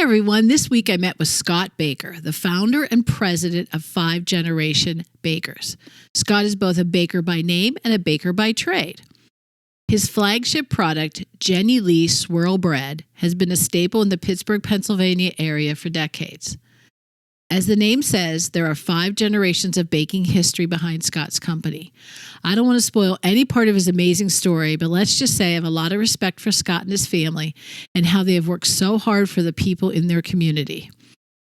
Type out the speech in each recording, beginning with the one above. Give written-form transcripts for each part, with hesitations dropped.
Hi, everyone. This week I met with Scott Baker, the founder and president of 5 Generation Bakers. Scott is both a baker by name and a baker by trade. His flagship product, Lee Swirl Bread, has been a staple in the Pittsburgh, Pennsylvania area for decades. As the name says, there are 5 generations of baking history behind Scott's company. I don't want to spoil any part of his amazing story, but let's just say I have a lot of respect for Scott and his family and how they have worked so hard for the people in their community.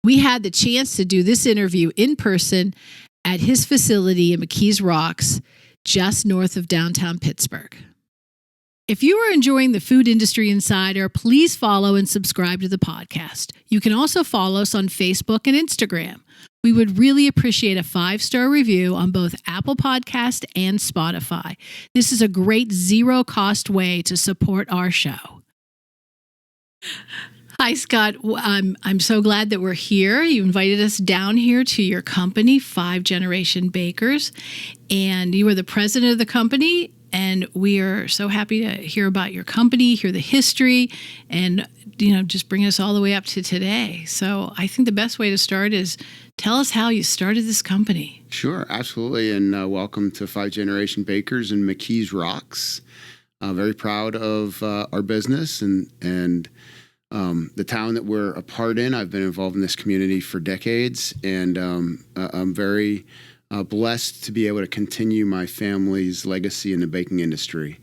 We had the chance to do this interview in person at his facility in McKees Rocks, just north of downtown Pittsburgh. If you are enjoying the Food Industry Insider, please follow and subscribe to the podcast. You can also follow us on Facebook and Instagram. We would really appreciate a 5-star review on both Apple Podcast and Spotify. This is a great zero-cost way to support our show. Hi, Scott. I'm so glad that we're here. You invited us down here to your company, 5 Generation Bakers, and you are the president of the company. And we are so happy to hear about your company, hear the history, and just bring us all the way up to today. So I think the best way to start is tell us how you started this company. Sure, absolutely. And welcome to 5 Generation Bakers and McKees Rocks. Very proud of our business and the town that we're a part in. I've been involved in this community for decades, and I'm very blessed to be able to continue my family's legacy in the baking industry.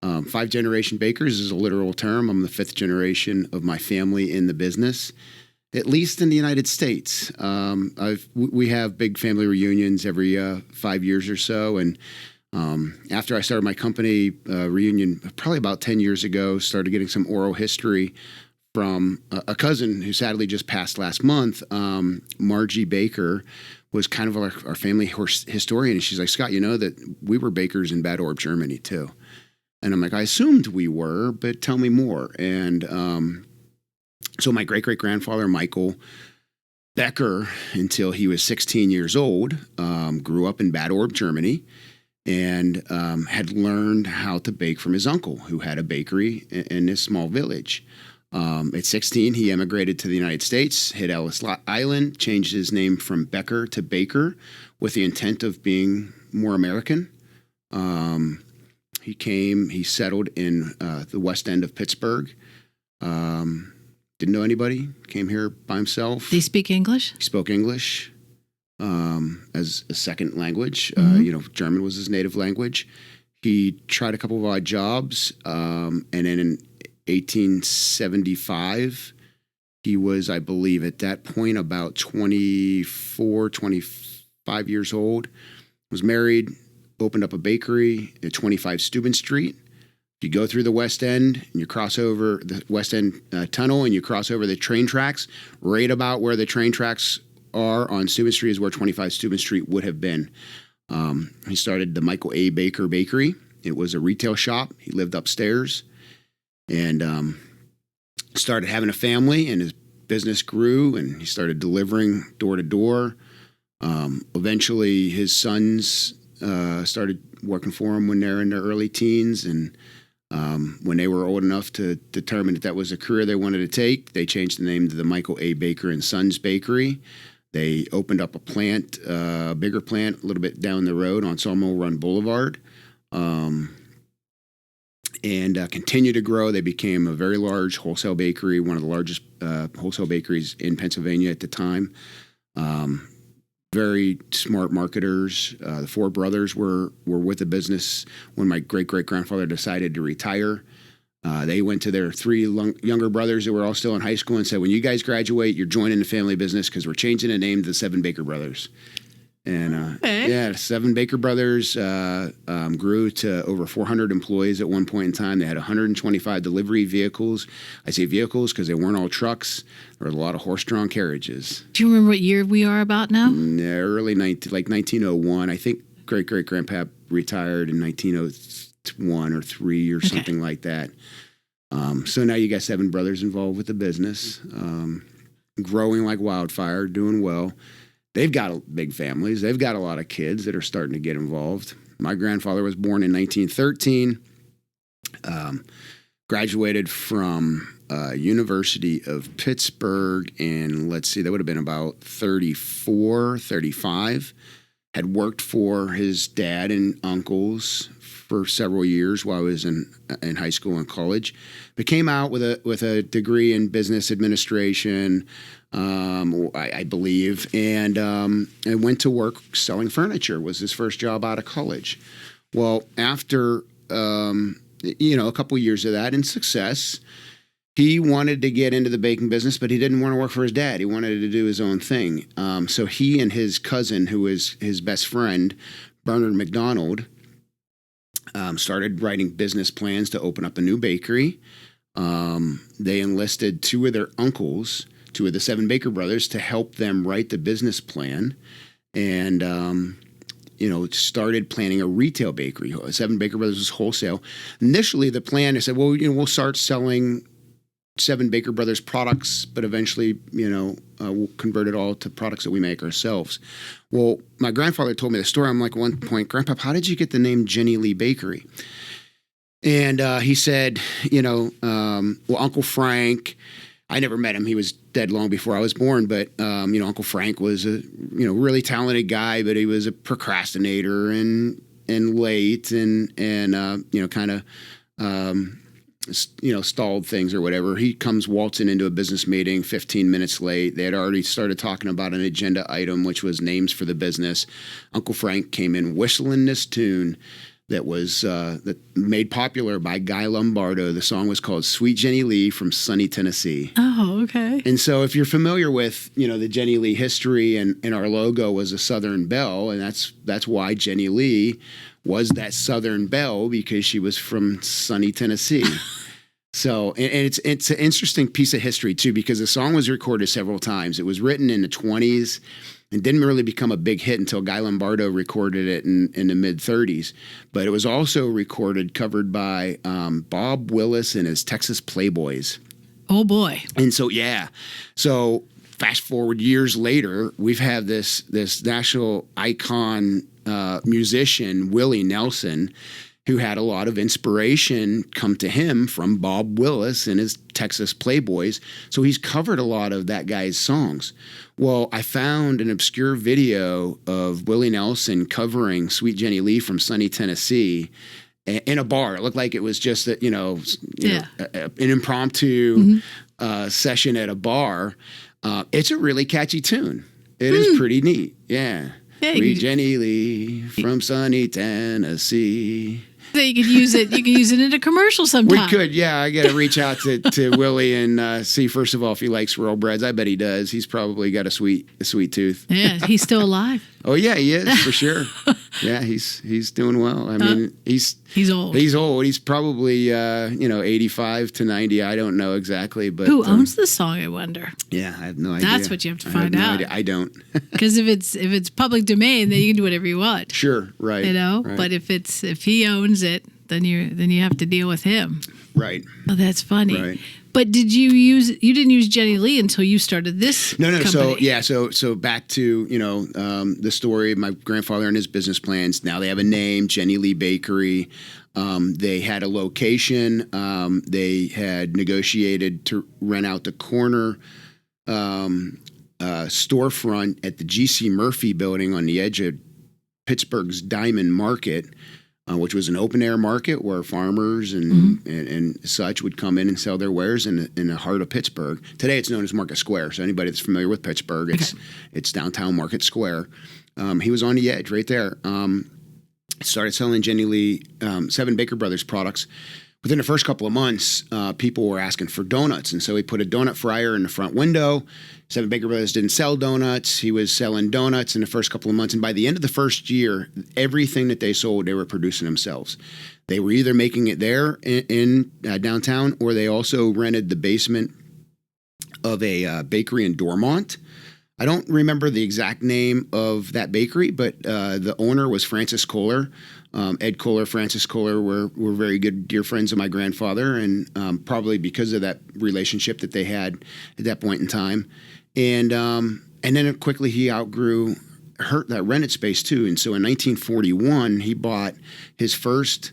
5 Generation Bakers is a literal term. I'm the 5th generation of my family in the business, at least in the United States. We have big family reunions every 5 years or so, and after I started my company, reunion probably about 10 years ago, started getting some oral history from a cousin who sadly just passed last month, Margie Baker, was kind of our family historian. And she's like, Scott, you know that we were bakers in Bad Orb, Germany, too. And I'm like, I assumed we were, but tell me more. And so my great-great-grandfather, Michael Becker, until he was 16 years old, grew up in Bad Orb, Germany, and had learned how to bake from his uncle, who had a bakery in this small village. At 16, he emigrated to the United States, hit Ellis Island, changed his name from Becker to Baker with the intent of being more American. He settled in the west end of Pittsburgh. Didn't know anybody, came here by himself. They speak English? He spoke English as a second language. German was his native language. He tried a couple of odd jobs, and then in 1875, he was, I believe, at that point about 24, 25 years old, was married, opened up a bakery at 25 Steuben Street. You go through the West End and you cross over the West End tunnel and you cross over the train tracks. Right about where the train tracks are on Steuben Street is where 25 Steuben Street would have been. He started the Michael A. Baker Bakery. It was a retail shop. He lived upstairs. And started having a family, and his business grew, and he started delivering door to door. Eventually, his sons started working for him when they're in their early teens, and when they were old enough to determine that was a career they wanted to take, they changed the name to the Michael A. Baker and Sons Bakery. They opened up a plant, a bigger plant, a little bit down the road on Sawmill Run Boulevard. And continue to grow. They became a very large wholesale bakery, one of the largest wholesale bakeries in Pennsylvania at the time. Very smart marketers. The 4 brothers were with the business when my great-great-grandfather decided to retire. They went to their 3 younger brothers that were all still in high school and said, when you guys graduate, you're joining the family business because we're changing the name to the 7 Baker Brothers. And 7 Baker Brothers grew to over 400 employees at one point in time. They had 125 delivery vehicles. I say vehicles because they weren't all trucks. There were a lot of horse-drawn carriages. Do you remember what year we are about now? Early 1901. I think great-great-grandpa retired in 1901 or 3 or something like that. So now you got 7 brothers involved with the business, growing like wildfire, doing well. They've got big families. They've got a lot of kids that are starting to get involved. My grandfather was born in 1913, graduated from University of Pittsburgh in, let's see, that would have been about 34, 35. Had worked for his dad and uncles for several years while I was in high school and college, but came out with a degree in business administration, I believe, and went to work selling furniture. Was his first job out of college. Well, after a couple of years of that and success, he wanted to get into the baking business, but he didn't want to work for his dad. He wanted to do his own thing. So he and his cousin, who was his best friend, Bernard McDonald, started writing business plans to open up a new bakery. They enlisted two of their uncles, two of the seven Baker brothers, to help them write the business plan, and started planning a retail bakery. Seven Baker brothers was wholesale. Initially, the plan, they said, well, we'll start selling Seven Baker Brothers products, but eventually, we'll convert it all to products that we make ourselves. Well, my grandfather told me the story. I'm like, at one point, Grandpa, how did you get the name Jenny Lee Bakery? And he said, Uncle Frank, I never met him. He was dead long before I was born, but, Uncle Frank was a, really talented guy, but he was a procrastinator and late and kind of, stalled things or whatever. He comes waltzing into a business meeting 15 minutes late. They had already started talking about an agenda item, which was names for the business. Uncle Frank came in whistling this tune that was made popular by Guy Lombardo. The song was called Sweet Jenny Lee from Sunny Tennessee. Oh, okay. And so if you're familiar with, the Jenny Lee history and our logo was a Southern Belle, and that's why Jenny Lee was that Southern Belle, because she was from Sunny Tennessee. So, and it's an interesting piece of history too, because the song was recorded several times. It was written in the 20s and didn't really become a big hit until Guy Lombardo recorded it in the mid 30s. But it was also covered by Bob Willis and his Texas Playboys. Oh boy. And so, so fast forward years later, we've had this national icon musician, Willie Nelson, who had a lot of inspiration come to him from Bob Willis and his Texas Playboys. So he's covered a lot of that guy's songs. Well, I found an obscure video of Willie Nelson covering Sweet Jenny Lee from Sunny Tennessee in a bar. It looked like it was just an impromptu session at a bar. It's a really catchy tune. It is pretty neat. Yeah. Sweet Jenny Lee from Sunny Tennessee. So you could use it. You can use it in a commercial sometime. We could, yeah. I got to reach out to Willie and see first of all if he likes Swirl Breads. I bet he does. He's probably got a sweet tooth. Yeah, he's still alive. Oh yeah, he is for sure. Yeah, he's doing well. I mean, he's old. He's old. He's probably 85 to 90. I don't know exactly, but who owns the song? I wonder. Yeah, I have no idea. That's what you have to find out. I don't. Because if it's public domain, then you can do whatever you want. Sure, right. Right. But if he owns it, then you have to deal with him. Right. Oh, that's funny. Right. But you didn't use Jenny Lee until you started this No. company. So back to, the story of my grandfather and his business plans. Now they have a name, Jenny Lee Bakery. They had a location. They had negotiated to rent out the corner storefront at the G.C. Murphy building on the edge of Pittsburgh's Diamond Market, which was an open-air market where farmers and such would come in and sell their wares in the heart of Pittsburgh. Today it's known as Market Square, so anybody that's familiar with Pittsburgh, it's downtown Market Square. He was on the edge right there. Started selling Jenny Lee, Seven Baker Brothers products. Within the first couple of months, people were asking for donuts, and so he put a donut fryer in the front window. Seven Baker Brothers didn't sell donuts. He was selling donuts in the first couple of months, and by the end of the first year, everything that they sold, they were producing themselves. They were either making it there in downtown, or they also rented the basement of a bakery in Dormont. I don't remember the exact name of that bakery, but the owner was Francis Kohler. Ed Kohler, Francis Kohler were very good dear friends of my grandfather, and probably because of that relationship that they had at that point in time. And then quickly he outgrew that rented space too. And so in 1941, he bought his first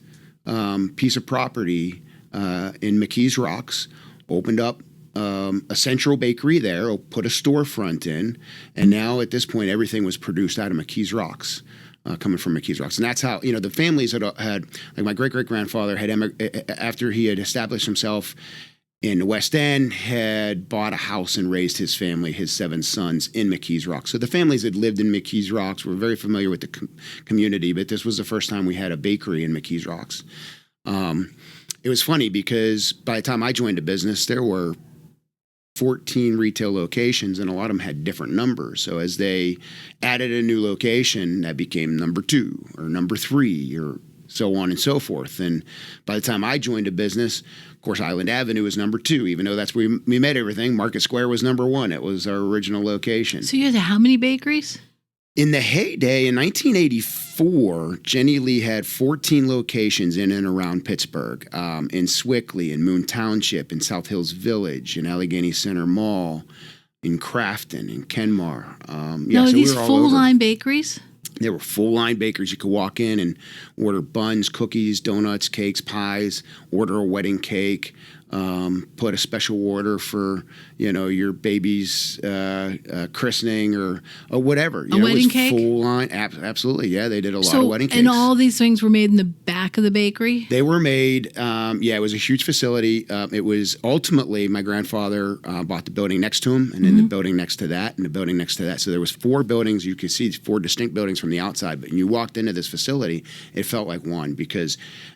piece of property in McKees Rocks opened up a central bakery there, put a storefront in, and now at this point everything was produced out of McKees Rocks, coming from McKees Rocks. And that's how, the families had like my great-great-grandfather after he had established himself in the West End, had bought a house and raised his family, his 7 sons, in McKees Rocks. So the families that lived in McKees Rocks were very familiar with the community, but this was the first time we had a bakery in McKees Rocks. It was funny because by the time I joined the business, there were 14 retail locations, and a lot of them had different numbers. So as they added a new location, that became number 2 or number 3 or so on and so forth. And by the time I joined the business, of course, Island Avenue was number 2, even though that's where we met everything. Market Square was number 1. It was our original location. So you had how many bakeries? In the heyday, in 1984, Jenny Lee had 14 locations in and around Pittsburgh, in Swickley, in Moon Township, in South Hills Village, in Allegheny Center Mall, in Crafton, in Kenmar. Now, are these full-line bakeries? They were full-line bakeries. You could walk in and order buns, cookies, donuts, cakes, pies, order a wedding cake, put a special order for, your baby's christening or whatever. A wedding cake? Full line, absolutely. Yeah, they did a lot of wedding cakes. And all these things were made in the back of the bakery? They were made, it was a huge facility. It was ultimately, my grandfather bought the building next to him, and then the building next to that, and the building next to that. So there was 4 buildings. You could see 4 distinct buildings from the outside, but when you walked into this facility, it felt like one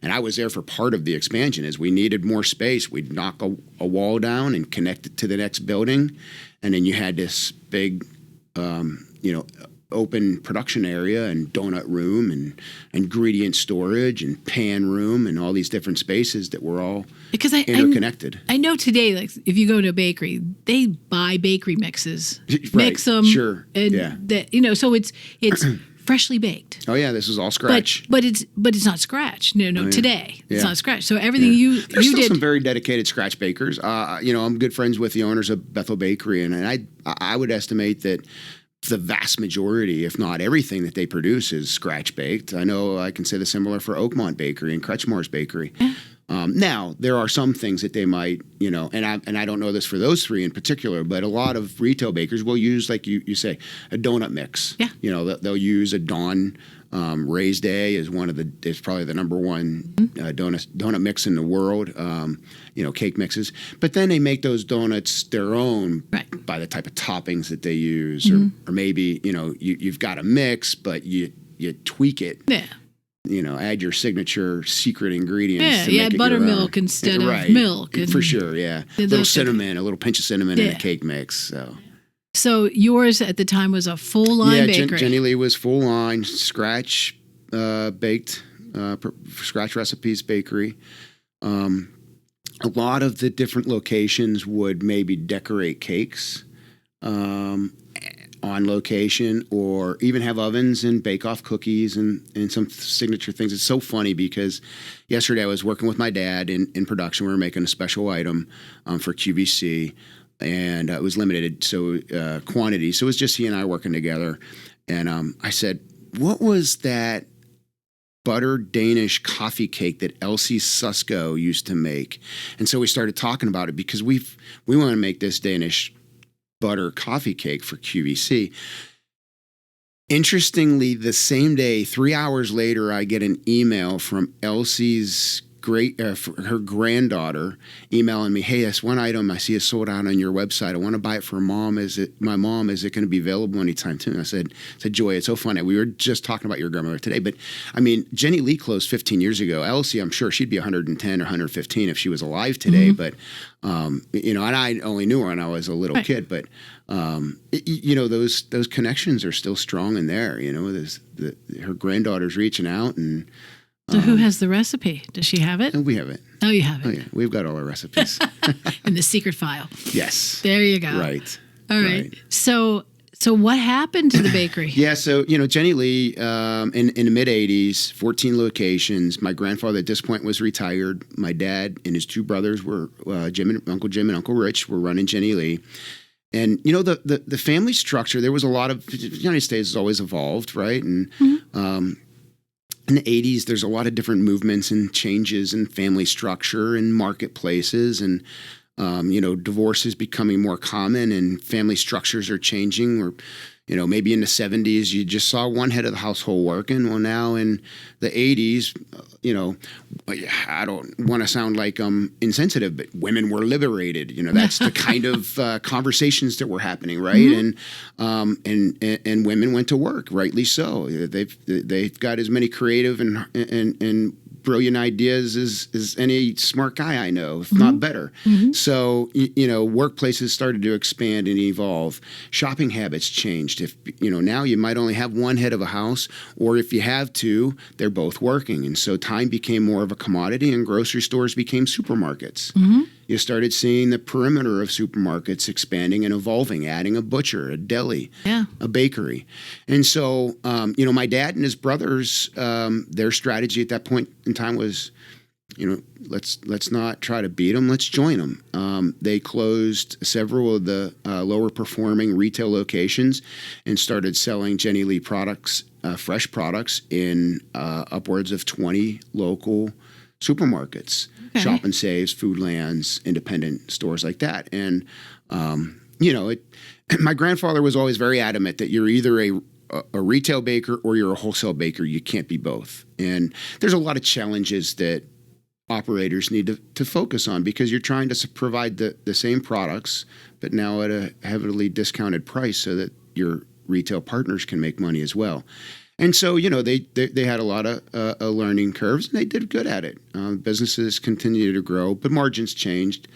and I was there for part of the expansion. As we needed more space, we'd knock a wall down and connect it to the next building, and then you had this big, open production area and donut room and ingredient storage and pan room and all these different spaces that were all interconnected. I know today, like if you go to a bakery, they buy bakery mixes, right. mix them, sure, and so it's freshly baked. Oh yeah, this is all scratch. But it's not scratch. No, today it's not scratch. So everything There's you still did. some very dedicated scratch bakers. I'm good friends with the owners of Bethel Bakery, and I would estimate that the vast majority, if not everything that they produce, is scratch baked. I know I can say the similar for Oakmont Bakery and Kretschmar's Bakery. Yeah. Now there are some things that they might, and I don't know this for those 3 in particular, but a lot of retail bakers will use, like you say, a donut mix. Yeah. They'll use a Dawn Raised A is is probably the number 1 donut mix in the world. Cake mixes, but then they make those donuts their own by the type of toppings that they use, or maybe you've got a mix, but you tweak it. Yeah. Add your signature secret ingredients. Yeah, you add buttermilk instead of milk. For sure, yeah. A little cinnamon, a little pinch of cinnamon in a cake mix. So yours at the time was a full-line bakery. Jenny Lee was full-line, scratch baked, scratch recipes bakery. A lot of the different locations would maybe decorate cakes on location, or even have ovens and bake off cookies and some signature things. It's so funny because yesterday I was working with my dad in production. We were making a special item for QVC, and it was limited quantity. So it was just he and I working together. And I said, what was that butter Danish coffee cake that Elsie Susko used to make? And so we started talking about it because we want to make this Danish butter coffee cake for QVC. Interestingly, the same day, 3 hours later, I get an email from Elsie's her granddaughter emailing me, hey, this one item I see is sold out on your website. I want to buy it for mom. My mom? Is it going to be available anytime soon? I said, Joy, it's so funny. We were just talking about your grandmother today, but I mean, Jenny Lee closed 15 years ago. Elsie, I'm sure she'd be 110 or 115 if she was alive today. But, and I only knew her when I was a little kid, but, those connections are still strong in there. Her granddaughter's reaching out, and so who has the recipe? Does she have it? We have it. Oh, you have it. Oh, yeah. We've got all our recipes. In the secret file. Yes. There you go. Right. All right. So what happened to the bakery? Yeah, so, Jenny Lee, in the mid-'80s, 14 locations. My grandfather at this point was retired. My dad and his 2 brothers were, Uncle Jim and Uncle Rich, were running Jenny Lee. And, the family structure, there was a lot of, the United States has always evolved, right? And in the 80s, there's a lot of different movements and changes in family structure and marketplaces. And Divorce is becoming more common and family structures are changing. Or, maybe in the 70s, you just saw one head of the household working. Well, now in the 80s, I don't want to sound like I'm insensitive, but women were liberated. That's the kind of conversations that were happening, right? Mm-hmm. And women went to work, rightly so. They've got as many creative and brilliant ideas as any smart guy I know, if not better. Mm-hmm. So, workplaces started to expand and evolve. Shopping habits changed. If, now you might only have one head of a house, or if you have two, they're both working. And so time became more of a commodity and grocery stores became supermarkets. Mm-hmm. You started seeing the perimeter of supermarkets expanding and evolving, adding a butcher, a deli, a bakery. And so, my dad and his brothers, their strategy at that point in time was, let's not try to beat them, let's join them. They closed several of the lower performing retail locations and started selling Jenny Lee products, fresh products, in upwards of 20 local supermarkets. Okay. Shop and Saves, Foodlands, independent stores like that. And, my grandfather was always very adamant that you're either a retail baker or you're a wholesale baker. You can't be both. And there's a lot of challenges that operators need to focus on because you're trying to provide the same products, but now at a heavily discounted price so that your retail partners can make money as well. And so, they had a lot of learning curves, and they did good at it. Businesses continued to grow, but margins changed,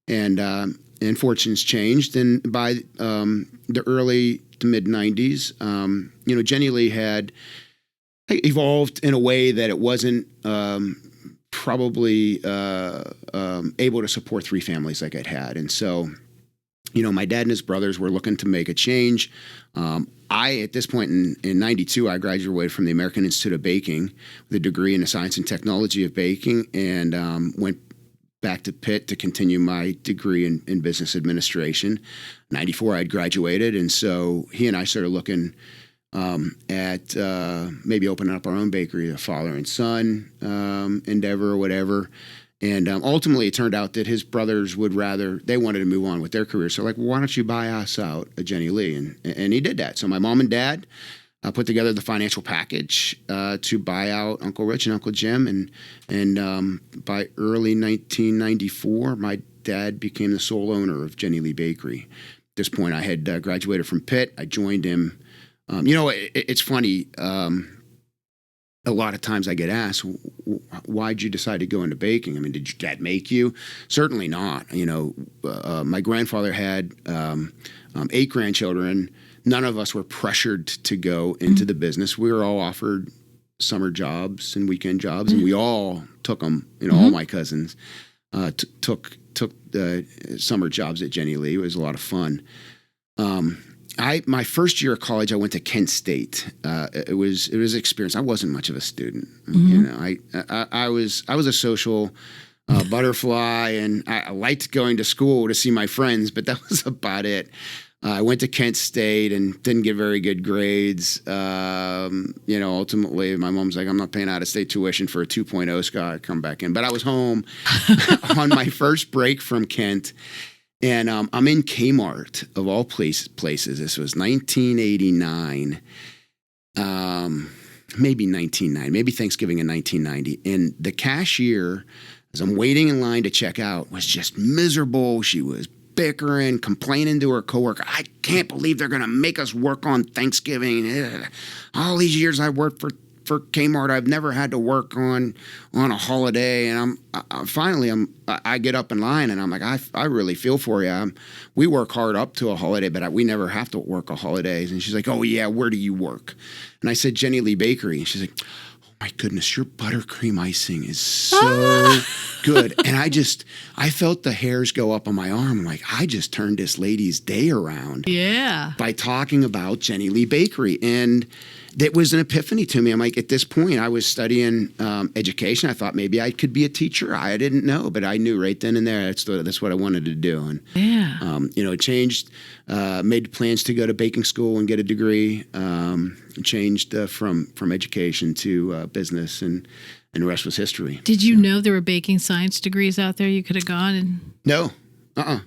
and fortunes changed. And by the early to mid 90s, Jenny Lee had evolved in a way that it wasn't probably able to support three families like it had. And so, my dad and his brothers were looking to make a change. At this point in 92, I graduated from the American Institute of Baking with a degree in the science and technology of baking, and went back to Pitt to continue my degree in business administration. 94, I'd graduated, and so he and I started looking at maybe opening up our own bakery, a father and son endeavor or whatever. And ultimately, it turned out that his brothers they wanted to move on with their career. So why don't you buy us out at Jenny Lee? And he did that. So my mom and dad put together the financial package to buy out Uncle Rich and Uncle Jim. And by early 1994, my dad became the sole owner of Jenny Lee Bakery. At this point, I had graduated from Pitt. I joined him. It's funny. A lot of times I get asked, why'd you decide to go into baking? I mean, did your dad make you? Certainly not. My grandfather had 8 grandchildren. None of us were pressured to go into the business. We were all offered summer jobs and weekend jobs, and we all took them. All my cousins took summer jobs at Jenny Lee. It was a lot of fun. My first year of college, I went to Kent State. It was an experience. I wasn't much of a student. I was a social butterfly, and I liked going to school to see my friends, but that was about it. I went to Kent State and didn't get very good grades. Ultimately, my mom's like, I'm not paying out-of-state tuition for a 2.0, Scott. Come back in. But I was home on my first break from Kent. And I'm in Kmart, of all places. This was 1989, maybe 1990, maybe Thanksgiving in 1990. And the cashier, as I'm waiting in line to check out, was just miserable. She was bickering, complaining to her coworker. I can't believe they're going to make us work on Thanksgiving. All these years I worked for Kmart, I've never had to work on a holiday. And I get up in line and I'm like, I really feel for you. We work hard up to a holiday, but we never have to work a holidays. And she's like, oh yeah, where do you work? And I said, Jenny Lee Bakery. And she's like, oh my goodness, your buttercream icing is so good. And I felt the hairs go up on my arm. I'm like, I just turned this lady's day around. Yeah. By talking about Jenny Lee Bakery. And that was an epiphany to me. I'm like, at this point, I was studying education. I thought maybe I could be a teacher. I didn't know, but I knew right then and there that's what I wanted to do. And it changed. Made plans to go to baking school and get a degree. Changed from education to business, and the rest was history. Did you know there were baking science degrees out there you could have gone and? No. Yeah.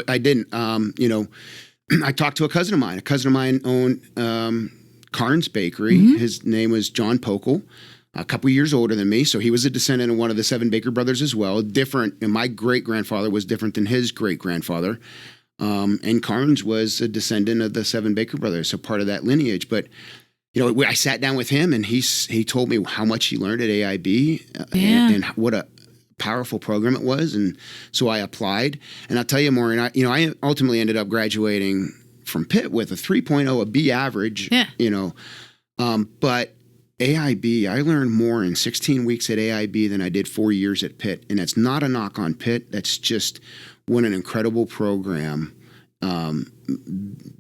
I didn't. I talked to a cousin of mine. A cousin of mine owned Carnes Bakery. His name was John Pokel, a couple years older than me. So he was a descendant of one of the 7 Baker brothers as well. Different. And my great-grandfather was different than his great-grandfather. And Carnes was a descendant of the 7 Baker brothers, so part of that lineage. But, I sat down with him, and he told me how much he learned at AIB and what a powerful program it was. And so I applied. And I'll tell you, Maureen, I ultimately ended up graduating from Pitt with a 3.0, a B average, but AIB, I learned more in 16 weeks at AIB than I did 4 years at Pitt. And that's not a knock on Pitt. That's just what an incredible program.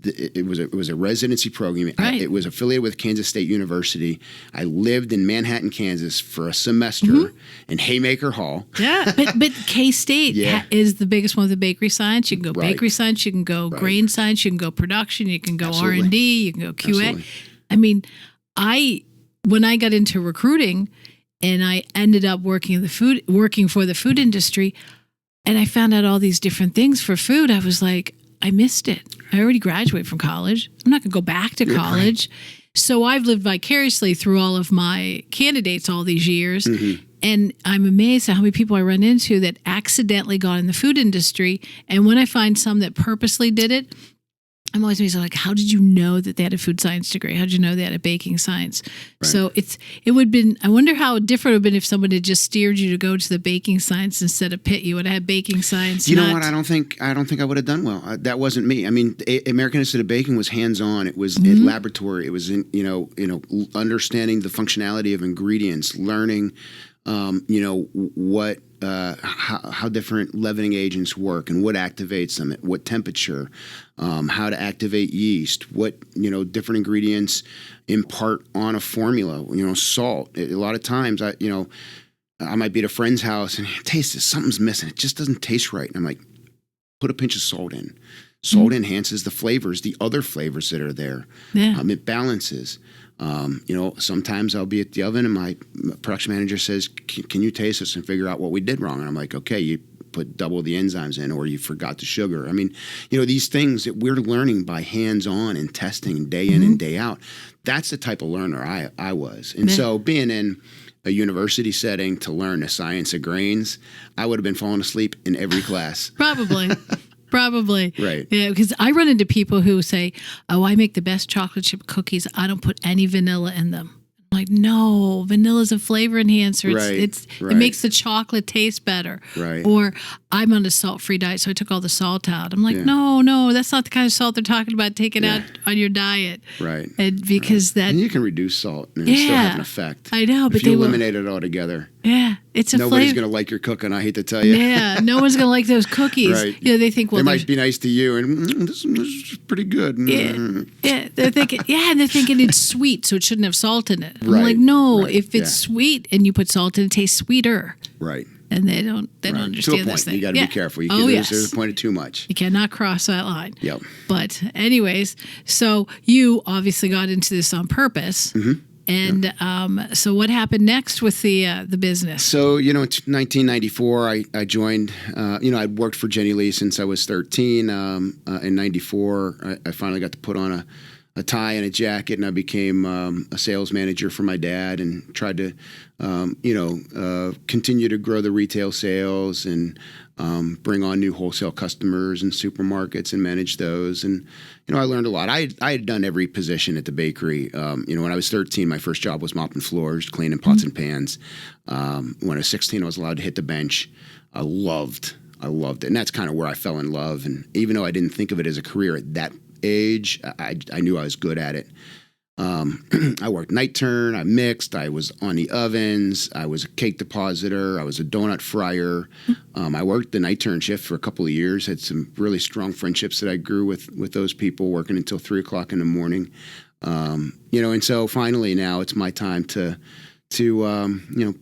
It was a residency program. Right. It was affiliated with Kansas State University. I lived in Manhattan, Kansas for a semester in Haymaker Hall. Yeah, but K-State is the biggest one with the bakery science. You can go bakery science, you can go grain science, you can go production, you can go R&D, you can go QA. Absolutely. I mean, when I got into recruiting and I ended up working for the food industry, and I found out all these different things for food, I was like, I missed it. I already graduated from college. I'm not going to go back to college. Right. So I've lived vicariously through all of my candidates all these years. And I'm amazed at how many people I run into that accidentally got in the food industry. And when I find some that purposely did it, I'm always amazed, like, how did you know that they had a food science degree? How did you know they had a baking science? Right. So I wonder how different it would have been if someone had just steered you to go to the baking science instead of Pitt. You would have had baking science. You know what? I don't think I would have done well. That wasn't me. I mean, American Institute of Baking was hands-on. It was in laboratory. It was understanding the functionality of ingredients, learning, how different leavening agents work and what activates them at what temperature, how to activate yeast, what, different ingredients impart on a formula, salt. A lot of times I might be at a friend's house and taste this, something's missing. It just doesn't taste right. And I'm like, put a pinch of salt in. Salt enhances the flavors, the other flavors that are there. Yeah. It balances. Sometimes I'll be at the oven and my production manager says, can you taste this and figure out what we did wrong? And I'm like, okay, you put double the enzymes in or you forgot the sugar. I mean, these things that we're learning by hands-on and testing day in and day out, that's the type of learner I was. And so being in a university setting to learn the science of grains, I would have been falling asleep in every class. Probably. Right. Yeah, because I run into people who say, oh, I make the best chocolate chip cookies. I don't put any vanilla in them. I'm like, no, vanilla's a flavor enhancer. It makes the chocolate taste better. Right. Or I'm on a salt-free diet, so I took all the salt out. I'm like, no, that's not the kind of salt they're talking about. Take it out on your diet. Right. And because and you can reduce salt and still have an effect. I know, but if you eliminate it altogether. Yeah, it's a nobody's going to like your cooking. I hate to tell you. Yeah, no one's going to like those cookies. Right. They think, well, they might be nice to you, and this is pretty good. Yeah, they're thinking, and they're thinking it's sweet, so it shouldn't have salt in it. I'm like, no, if it's sweet and you put salt in, it tastes sweeter. Right. And they don't understand this thing. You got to be careful. There's a point of too much. You cannot cross that line. Yep. But anyways, so you obviously got into this on purpose. Mm-hmm. And so what happened next with the business? So, in 1994, I joined, I'd worked for Jenny Lee since I was 13. In 94, I finally got to put on a tie and a jacket, and I became a sales manager for my dad and tried to, continue to grow the retail sales and bring on new wholesale customers and supermarkets and manage those. And, I learned a lot. I had done every position at the bakery. When I was 13, my first job was mopping floors, cleaning pots and pans. When I was 16, I was allowed to hit the bench. I loved it. And that's kind of where I fell in love. And even though I didn't think of it as a career at that age, I knew I was good at it. I worked night turn, I mixed, I was on the ovens, I was a cake depositor, I was a donut fryer. I worked the night turn shift for a couple of years, had some really strong friendships that I grew with those people, working until 3 o'clock in the morning. And so finally now it's my time to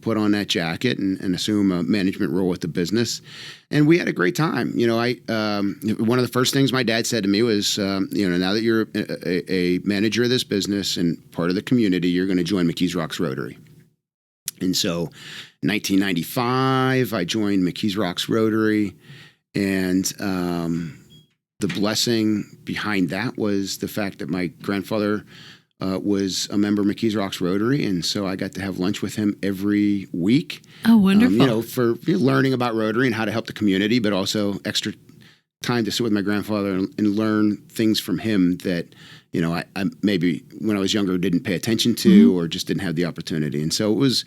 put on that jacket and assume a management role with the business. And we had a great time. One of the first things my dad said to me was, now that you're a manager of this business and part of the community, you're going to join McKees Rocks Rotary. And so 1995, I joined McKees Rocks Rotary. And the blessing behind that was the fact that my grandfather was a member of McKees Rocks Rotary, and so I got to have lunch with him every week. Oh, wonderful. For learning about Rotary and how to help the community, but also extra time to sit with my grandfather and learn things from him that, I maybe when I was younger didn't pay attention to or just didn't have the opportunity. And so it was,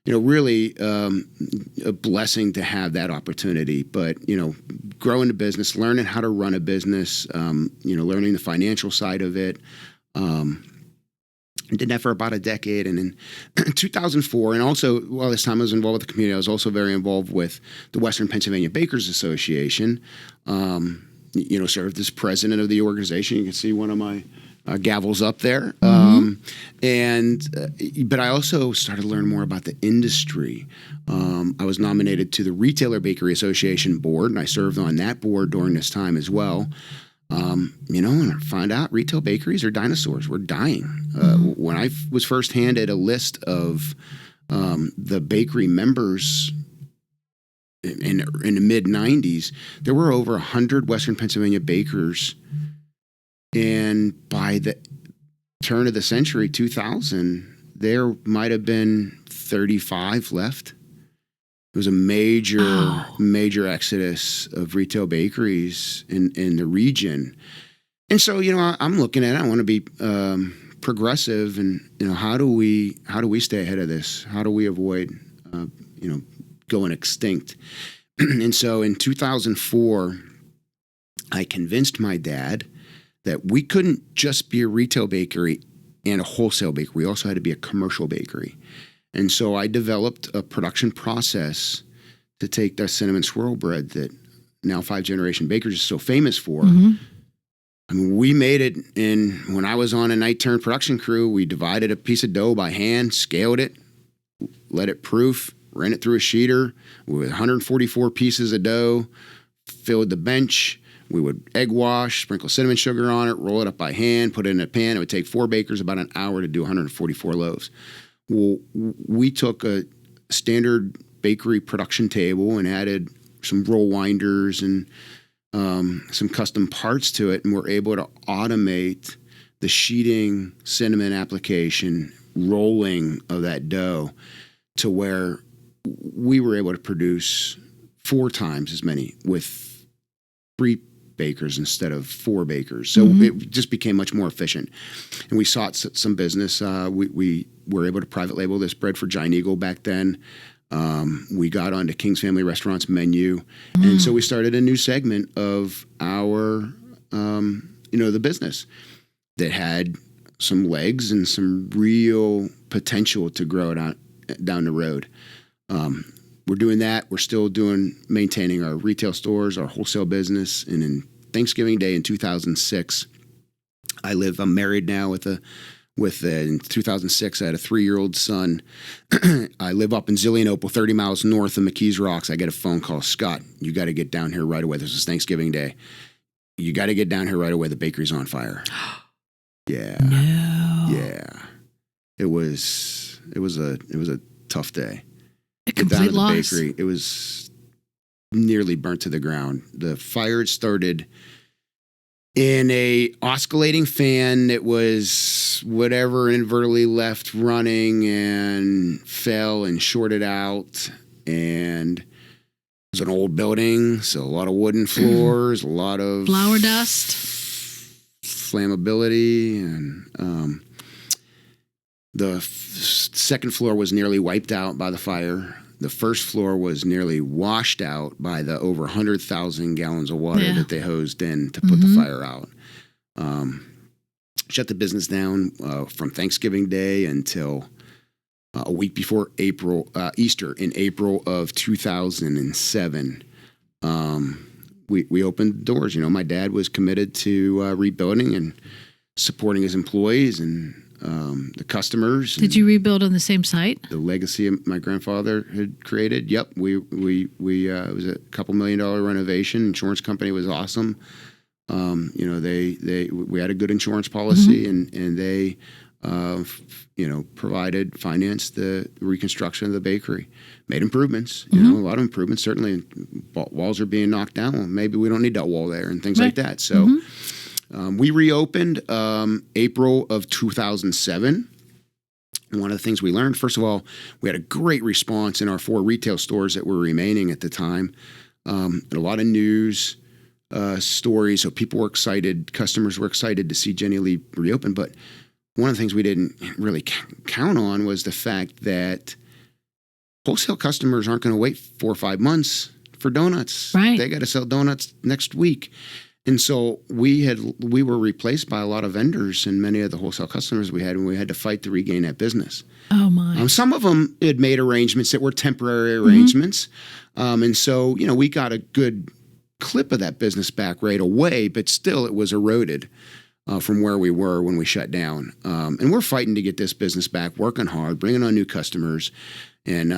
really a blessing to have that opportunity. But, growing the business, learning how to run a business, learning the financial side of it. I did that for about a decade. And in 2004, and also while this time I was involved with the community, I was also very involved with the Western Pennsylvania Bakers Association. Served as president of the organization. You can see one of my gavels up there. But I also started to learn more about the industry. I was nominated to the Retailer Bakery Association board, and I served on that board during this time as well. And I found out retail bakeries are dinosaurs. We're dying. When I was first handed a list of the bakery members in the mid-'90s, there were over 100 Western Pennsylvania bakers. And by the turn of the century, 2000, there might have been 35 left. It was a major exodus of retail bakeries in the region. And so, I'm looking at it. I want to be progressive, and how do we stay ahead of this? How do we avoid going extinct? And so in 2004, I convinced my dad that we couldn't just be a retail bakery and a wholesale bakery. We also had to be a commercial bakery. And so I developed a production process to take the cinnamon swirl bread that now 5 Generation Bakers is so famous for. I mean, we made it when I was on a night turn production crew, we divided a piece of dough by hand, scaled it, let it proof, ran it through a sheeter with 144 pieces of dough, filled the bench. We would egg wash, sprinkle cinnamon sugar on it, roll it up by hand, put it in a pan. It would take 4 bakers about an hour to do 144 loaves. Well, we took a standard bakery production table and added some roll winders and some custom parts to it, and we're able to automate the sheeting, cinnamon application, rolling of that dough to where we were able to produce 4 times as many with 3 bakers instead of 4 bakers. So it just became much more efficient. And we sought some business. We were able to private label this bread for Giant Eagle back then. We got onto King's Family Restaurant's menu. And so we started a new segment of our, the business that had some legs and some real potential to grow it down the road. We're doing that. We're still maintaining our retail stores, our wholesale business. And in Thanksgiving Day in 2006, I'm married now in 2006, I had a 3-year-old son. I live up in Zillionople, 30 miles north of McKees Rocks. I get a phone call. Scott, you got to get down here right away. This is Thanksgiving Day. You got to get down here right away. The bakery's on fire. Yeah. No. Yeah. It was a tough day. A complete loss. Bakery. It was nearly burnt to the ground. The fire started in a oscillating fan that was whatever inadvertently left running and fell and shorted out. And it was an old building, so a lot of wooden floors, a lot of flour dust, flammability, and the second floor was nearly wiped out by the fire. The first floor was nearly washed out by the over 100,000 gallons of water that they hosed in to put the fire out. Shut the business down from Thanksgiving Day until a week before Easter in April of 2007. We opened doors. My dad was committed to rebuilding and supporting his employees and the customers. Did you rebuild on the same site? The legacy my grandfather had created. Yep, we it was a $2 million renovation. Insurance company was awesome. We had a good insurance policy, and they provided, financed the reconstruction of the bakery, made improvements, a lot of improvements. Certainly, walls are being knocked down. Well, maybe we don't need that wall there and things like that. So we reopened April of 2007. One of the things we learned, first of all, we had a great response in our 4 retail stores that were remaining at the time. And a lot of news stories, so people were excited, customers were excited to see Jenny Lee reopen. But one of the things we didn't really count on was the fact that wholesale customers aren't going to wait 4 or 5 months for donuts. Right. They got to sell donuts next week. And so we were replaced by a lot of vendors and many of the wholesale customers we had, and we had to fight to regain that business. Oh, my. Some of them had made arrangements that were temporary arrangements. And so, we got a good clip of that business back right away, but still it was eroded from where we were when we shut down. And we're fighting to get this business back, working hard, bringing on new customers. And,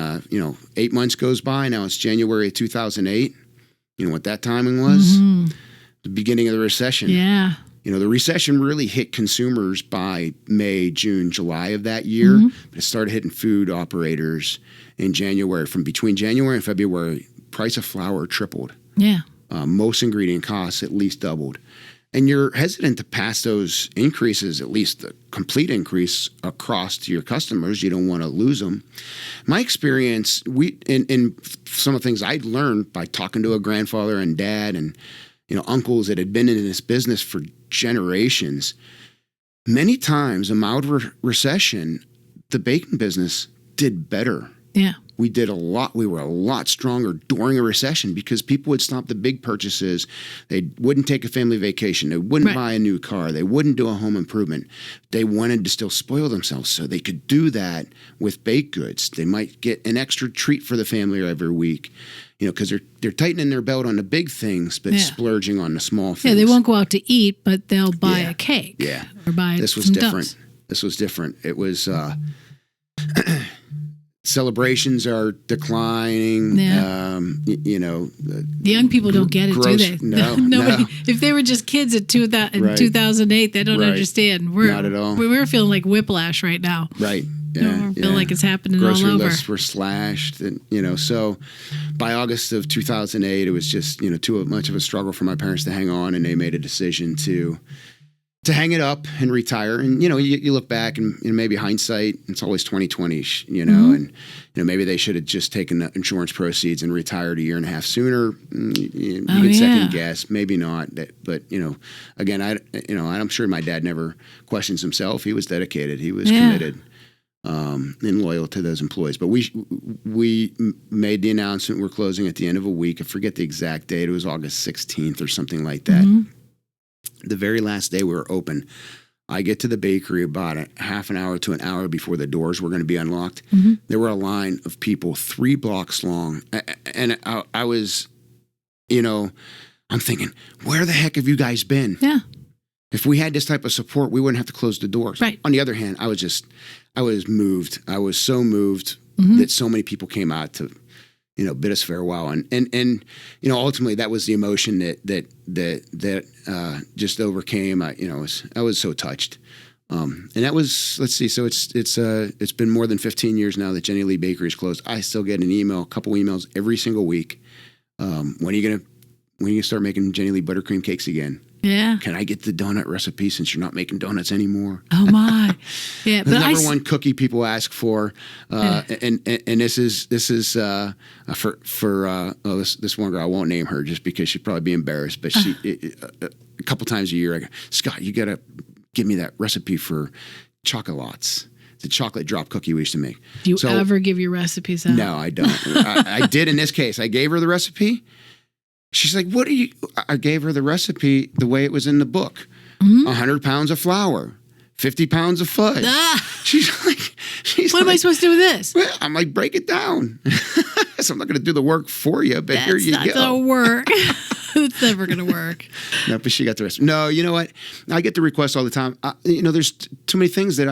8 months goes by. Now it's January of 2008. You know what that timing was? The beginning of the recession. Yeah. The recession really hit consumers by May, June, July of that year. But it started hitting food operators in January. From between January and February, price of flour tripled. Yeah. Most ingredient costs at least doubled. And you're hesitant to pass those increases, at least the complete increase, across to your customers. You don't want to lose them. My experience, in some of the things I'd learned by talking to a grandfather and dad and uncles that had been in this business for generations, many times a mild recession, the baking business did better. Yeah. We did a lot. We were a lot stronger during a recession because people would stop the big purchases. They wouldn't take a family vacation. They wouldn't buy a new car. They wouldn't do a home improvement. They wanted to still spoil themselves, so they could do that with baked goods. They might get an extra treat for the family every week, because they're tightening their belt on the big things, but splurging on the small things. Yeah, they won't go out to eat, but they'll buy a cake. Yeah, or buy this was some different. donuts. This was different. It was. Celebrations are declining. Yeah. The young people don't get it, do they? No. If they were just kids in 2008, they don't understand. Not at all. We're feeling like whiplash right now. Right. Yeah. I feel like it's happening Grocery all over. lists were slashed, and so by August of 2008, it was just too much of a struggle for my parents to hang on, and they made a decision to hang it up and retire. And you look back and maybe hindsight, it's always 20/20, and maybe they should have just taken the insurance proceeds and retired a year and a half sooner. You could second guess, maybe not. But again, I'm sure my dad never questions himself. He was dedicated. He was committed. And loyal to those employees. But we made the announcement we're closing at the end of a week. I forget the exact date. It was August 16th or something like that. The very last day we were open, I get to the bakery about a half an hour to an hour before the doors were going to be unlocked. There were a line of people 3 blocks long. And I was, I'm thinking, where the heck have you guys been? Yeah. If we had this type of support, we wouldn't have to close the doors. Right. On the other hand, I was moved. I was so moved that so many people came out to, bid us farewell. And ultimately that was the emotion that just overcame. I was so touched. And that was, let's see, so it's been more than 15 years now that Jenny Lee Bakery is closed. I still get a couple emails every single week. When are you going to start making Jenny Lee buttercream cakes again? Yeah. Can I get the donut recipe since you're not making donuts anymore? Oh my. Yeah. The number one cookie people ask for, and this is for this one girl. I won't name her just because she'd probably be embarrassed. But she a couple times a year, I go, Scott, you gotta give me that recipe for chocolates. The chocolate drop cookie we used to make. Do you ever give your recipes out? No, I don't. I did in this case. I gave her the recipe. She's like, what are you? I gave her the recipe the way it was in the book. 100 pounds of flour, 50 pounds of fudge. She's like, what am I supposed to do with this? Well, I'm like, break it down. So I'm not going to do the work for you, but here you go. That's not going to work. It's never going to work. No, but she got the recipe. No, you know what? I get the request all the time. There's too many things that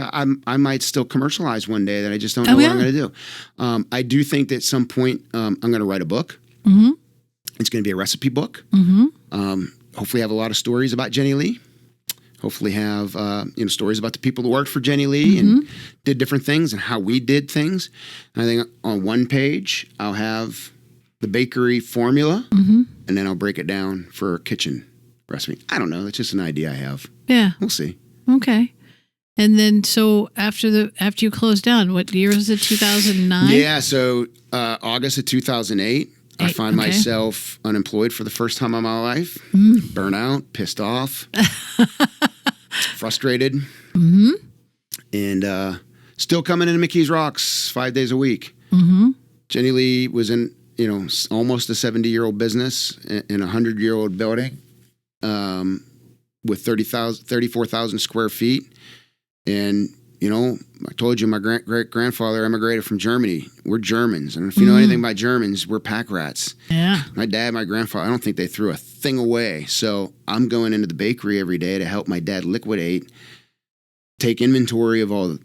I might still commercialize one day that I just don't know what I'm going to do. I do think that at some point I'm going to write a book. It's going to be a recipe book. Hopefully have a lot of stories about Jenny Lee. hopefully have stories about the people that worked for Jenny Lee and did different things and how we did things. And I think on one page I'll have the bakery formula, and then I'll break it down for a kitchen recipe. I don't know. That's just an idea I have. Yeah. We'll see. Okay. And then, so after you closed down, what year was it? 2009? Yeah. So August of 2008, I find myself unemployed for the first time in my life. Burnout, pissed off, frustrated, and still coming into McKees Rocks 5 days a week. Jenny Lee was in almost a 70-year-old business in a 100-year-old building with 34,000 square feet. And, I told you my great-grandfather emigrated from Germany. We're Germans. And if you know anything about Germans, we're pack rats. Yeah. My dad, my grandfather, I don't think they threw a thing away. So I'm going into the bakery every day to help my dad liquidate, take inventory of all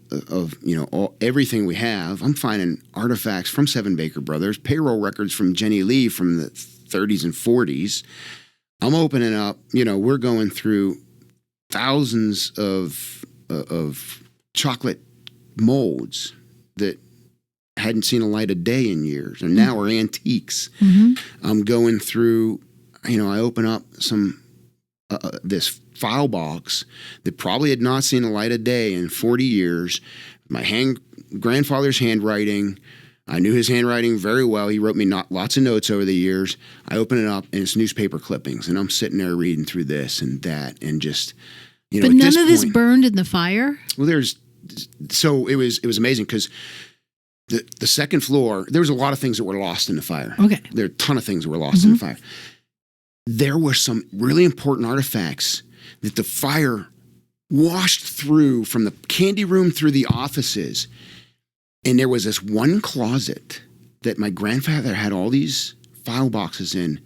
everything we have. I'm finding artifacts from Seven Baker Brothers, payroll records from Jenny Lee from the 30s and 40s. I'm opening up, we're going through thousands of chocolate molds that hadn't seen a light of day in years and now are antiques. I'm going through, I open up some this file box that probably had not seen a light of day in 40 years. My grandfather's handwriting. I knew his handwriting very well. He wrote me lots of notes over the years. I open it up and it's newspaper clippings, and I'm sitting there reading through this and that, and just But none of this burned in the fire? Well, it was amazing because the second floor, there was a lot of things that were lost in the fire. Okay. There are a ton of things that were lost in the fire. There were some really important artifacts that the fire washed through from the candy room through the offices. And there was this one closet that my grandfather had all these file boxes in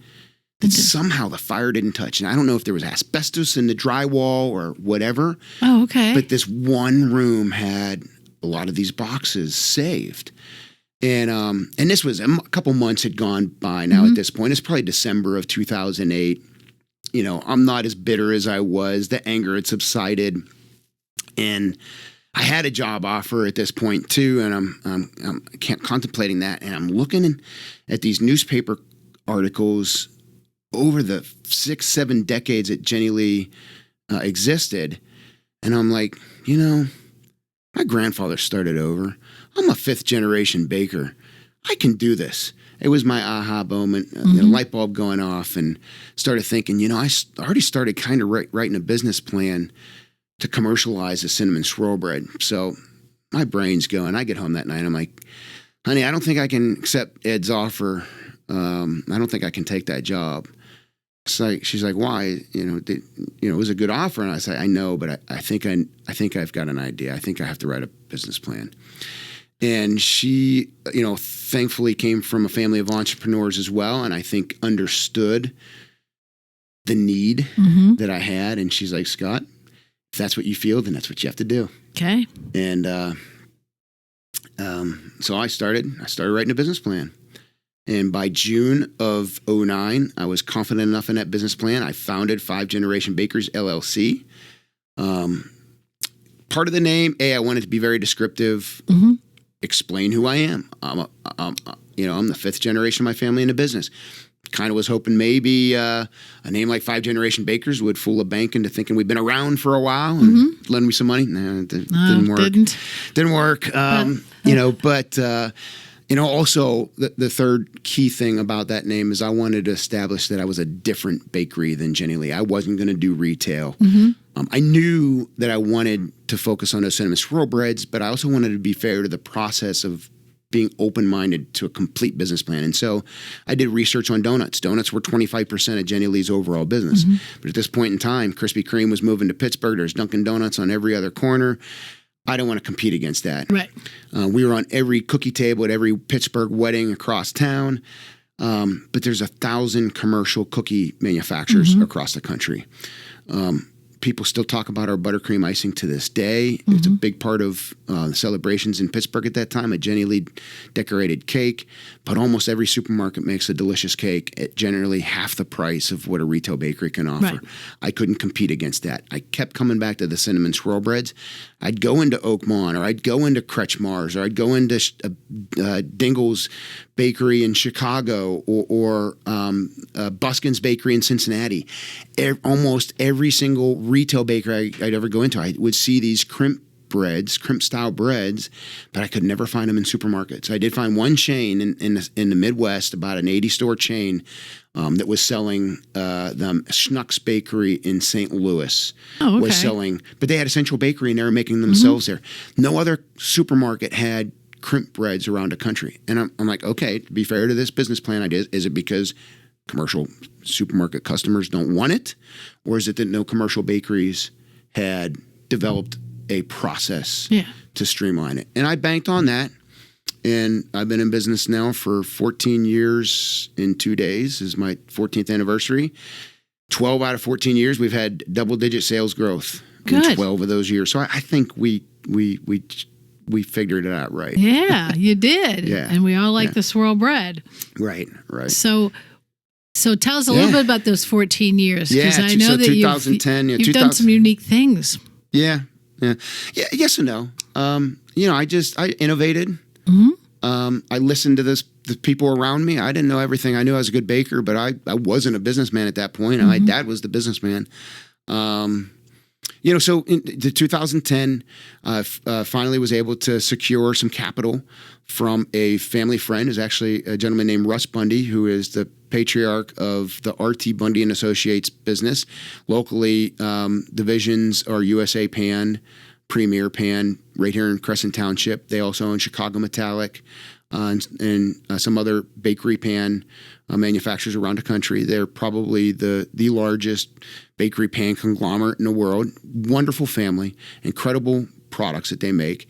that somehow the fire didn't touch. And I don't know if there was asbestos in the drywall or whatever. Oh, okay. But this one room had a lot of these boxes saved. And this was a couple months had gone by now at this point. It's probably December of 2008. I'm not as bitter as I was. The anger had subsided. And I had a job offer at this point too. And I'm contemplating that. And I'm looking at these newspaper articles over the 6-7 decades that Jenny Lee existed. And I'm like, my grandfather started over. I'm a 5th-generation baker. I can do this. It was my aha moment, light bulb going off, and started thinking, I already started kind of writing a business plan to commercialize the cinnamon swirl bread. So my brain's going. I get home that night. I'm like, honey, I don't think I can accept Ed's offer. I don't think I can take that job. She's like, why? It was a good offer. And I said, I know, but I think I've got an idea. I think I have to write a business plan. And she, thankfully came from a family of entrepreneurs as well. And I think understood the need that I had. And she's like, Scott, if that's what you feel, then that's what you have to do. Okay. And so I started writing a business plan. And by June of 2009, I was confident enough in that business plan. I founded 5 Generation Bakers, LLC. Part of the name, I wanted to be very descriptive, explain who I am. I'm the 5th generation of my family in the business. Kind of was hoping maybe a name like 5 Generation Bakers would fool a bank into thinking we've been around for a while and lend me some money. No, it didn't work. Didn't work. Also the third key thing about that name is I wanted to establish that I was a different bakery than Jenny Lee. I wasn't going to do retail. I knew that I wanted to focus on those cinnamon swirl breads, but I also wanted to be fair to the process of being open-minded to a complete business plan. And so I did research on donuts. Donuts were 25% of Jenny Lee's overall business. But at this point in time, Krispy Kreme was moving to Pittsburgh. There's Dunkin' Donuts on every other corner. I don't want to compete against that. Right. We were on every cookie table at every Pittsburgh wedding across town. But there's 1,000 commercial cookie manufacturers across the country. people still talk about our buttercream icing to this day. It's a big part of the celebrations in Pittsburgh at that time, a Jenny Lee decorated cake. But almost every supermarket makes a delicious cake at generally half the price of what a retail bakery can offer. Right. I couldn't compete against that. I kept coming back to the cinnamon swirl breads. I'd go into Oakmont, or I'd go into Kretschmar's, or I'd go into Dingle's Bakery in Chicago, or Buskin's Bakery in Cincinnati. Almost every single retail bakery I'd ever go into, I would see these crimp style breads, but I could never find them in supermarkets. I did find one chain in the Midwest, about an 80-store chain, that was selling them. Schnucks Bakery in St. Louis was selling, but they had a central bakery and they were making themselves there. No other supermarket had crimp breads around the country. And I'm like, okay, to be fair to this business plan idea, is it because commercial supermarket customers don't want it? Or is it that no commercial bakeries had developed a process to streamline it? And I banked on that. And I've been in business now for 14 years in 2 days. This is my 14th anniversary. 12 out of 14 years, we've had double-digit sales growth in 12 of those years. So I think we figured it out right. Yeah, you did. And we all like the swirl bread. Right. So tell us a little bit about those 14 years, because I know that 2010, you've done some unique things. Yeah. Yes and no. I innovated. I listened to the people around me. I didn't know everything. I knew I was a good baker, but I wasn't a businessman at that point. My dad was the businessman. So in 2010, finally was able to secure some capital from a family friend. Who's actually a gentleman named Russ Bundy, who is the patriarch of the R.T. Bundy and Associates business. Locally, divisions are USA Pan, Premier Pan, right here in Crescent Township. They also own Chicago Metallic and some other bakery pan manufacturers around the country. They're probably the largest bakery pan conglomerate in the world. Wonderful family, incredible products that they make.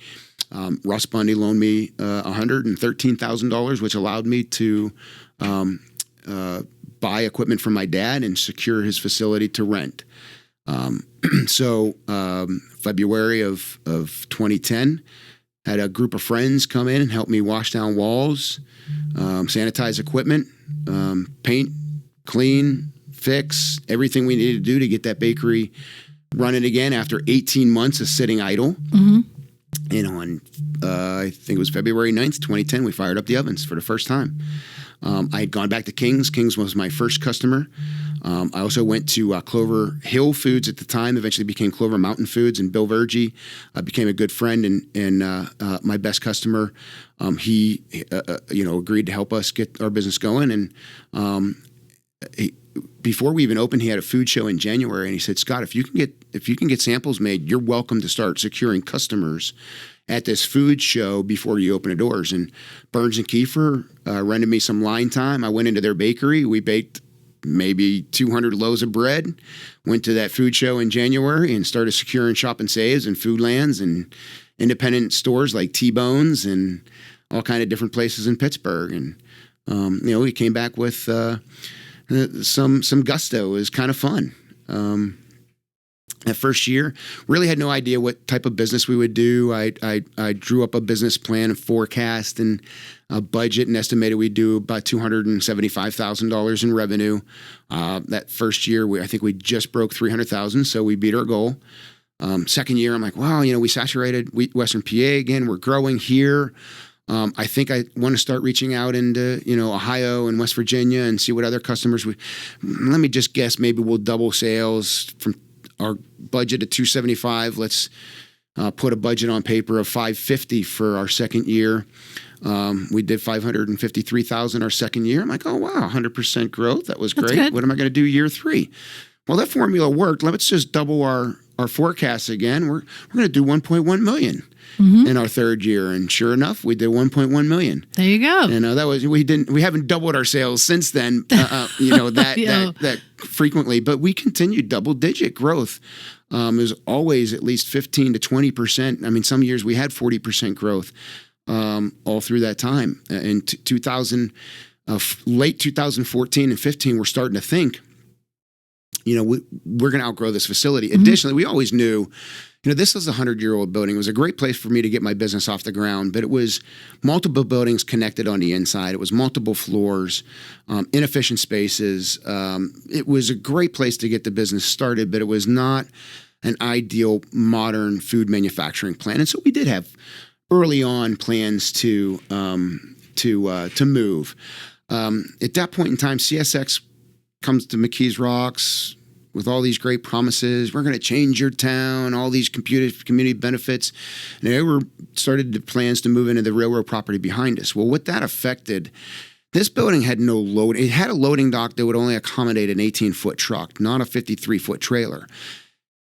Russ Bundy loaned me $113,000, which allowed me to buy equipment from my dad and secure his facility to rent. February of 2010, had a group of friends come in and help me wash down walls, sanitize equipment, paint, clean, fix, everything we needed to do to get that bakery running again after 18 months of sitting idle. And on, I think it was February 9th, 2010, we fired up the ovens for the first time. I had gone back to King's. King's was my first customer. I also went to Clover Hill Foods at the time, eventually became Clover Mountain Foods, and Bill Vergie became a good friend and my best customer. He agreed to help us get our business going. And before we even opened, he had a food show in January, and he said, "Scott, if you can get samples made, you're welcome to start securing customers at this food show before you open the doors." And Burns and Kiefer rented me some line time. I went into their bakery. We baked maybe 200 loaves of bread, went to that food show in January and started securing Shop and Saves and Foodlands and independent stores like T-Bones and all kind of different places in Pittsburgh. And, we came back with some gusto. It was kind of fun. That first year, really had no idea what type of business we would do. I drew up a business plan and forecast and a budget and estimated we'd do about $275,000 in revenue. That first year, I think we just broke $300,000, so we beat our goal. Second year, I'm like, wow, we saturated Western PA again. We're growing here. I think I want to start reaching out into, Ohio and West Virginia and see what other customers let me just guess, maybe we'll double sales from our budget at 275. Let's put a budget on paper of 550 for our second year. We did 553,000 our second year. I'm like, oh wow, 100% growth. That was great. Good. What am I going to do year 3? Well, that formula worked. Let's just double our forecast again. We're going to do 1.1 million in our third year, and sure enough, we did 1.1 million. There you go. And that was we haven't doubled our sales since then. That frequently, but we continued double-digit growth. It was always at least 15 to 20%. I mean, some years we had 40% growth all through that time. In 2000, late 2014 and 15, we're starting to think, we're going to outgrow this facility. Additionally, we always knew, this is a 100-year-old building. It was a great place for me to get my business off the ground, but it was multiple buildings connected on the inside. It was multiple floors, inefficient spaces. It was a great place to get the business started, but it was not an ideal modern food manufacturing plant. And so we did have early on plans to move. At that point in time, CSX comes to McKees Rocks with all these great promises. We're going to change your town, all these community benefits. And they started the plans to move into the railroad property behind us. Well, what that affected, this building had no load. It had a loading dock that would only accommodate an 18-foot truck, not a 53-foot trailer.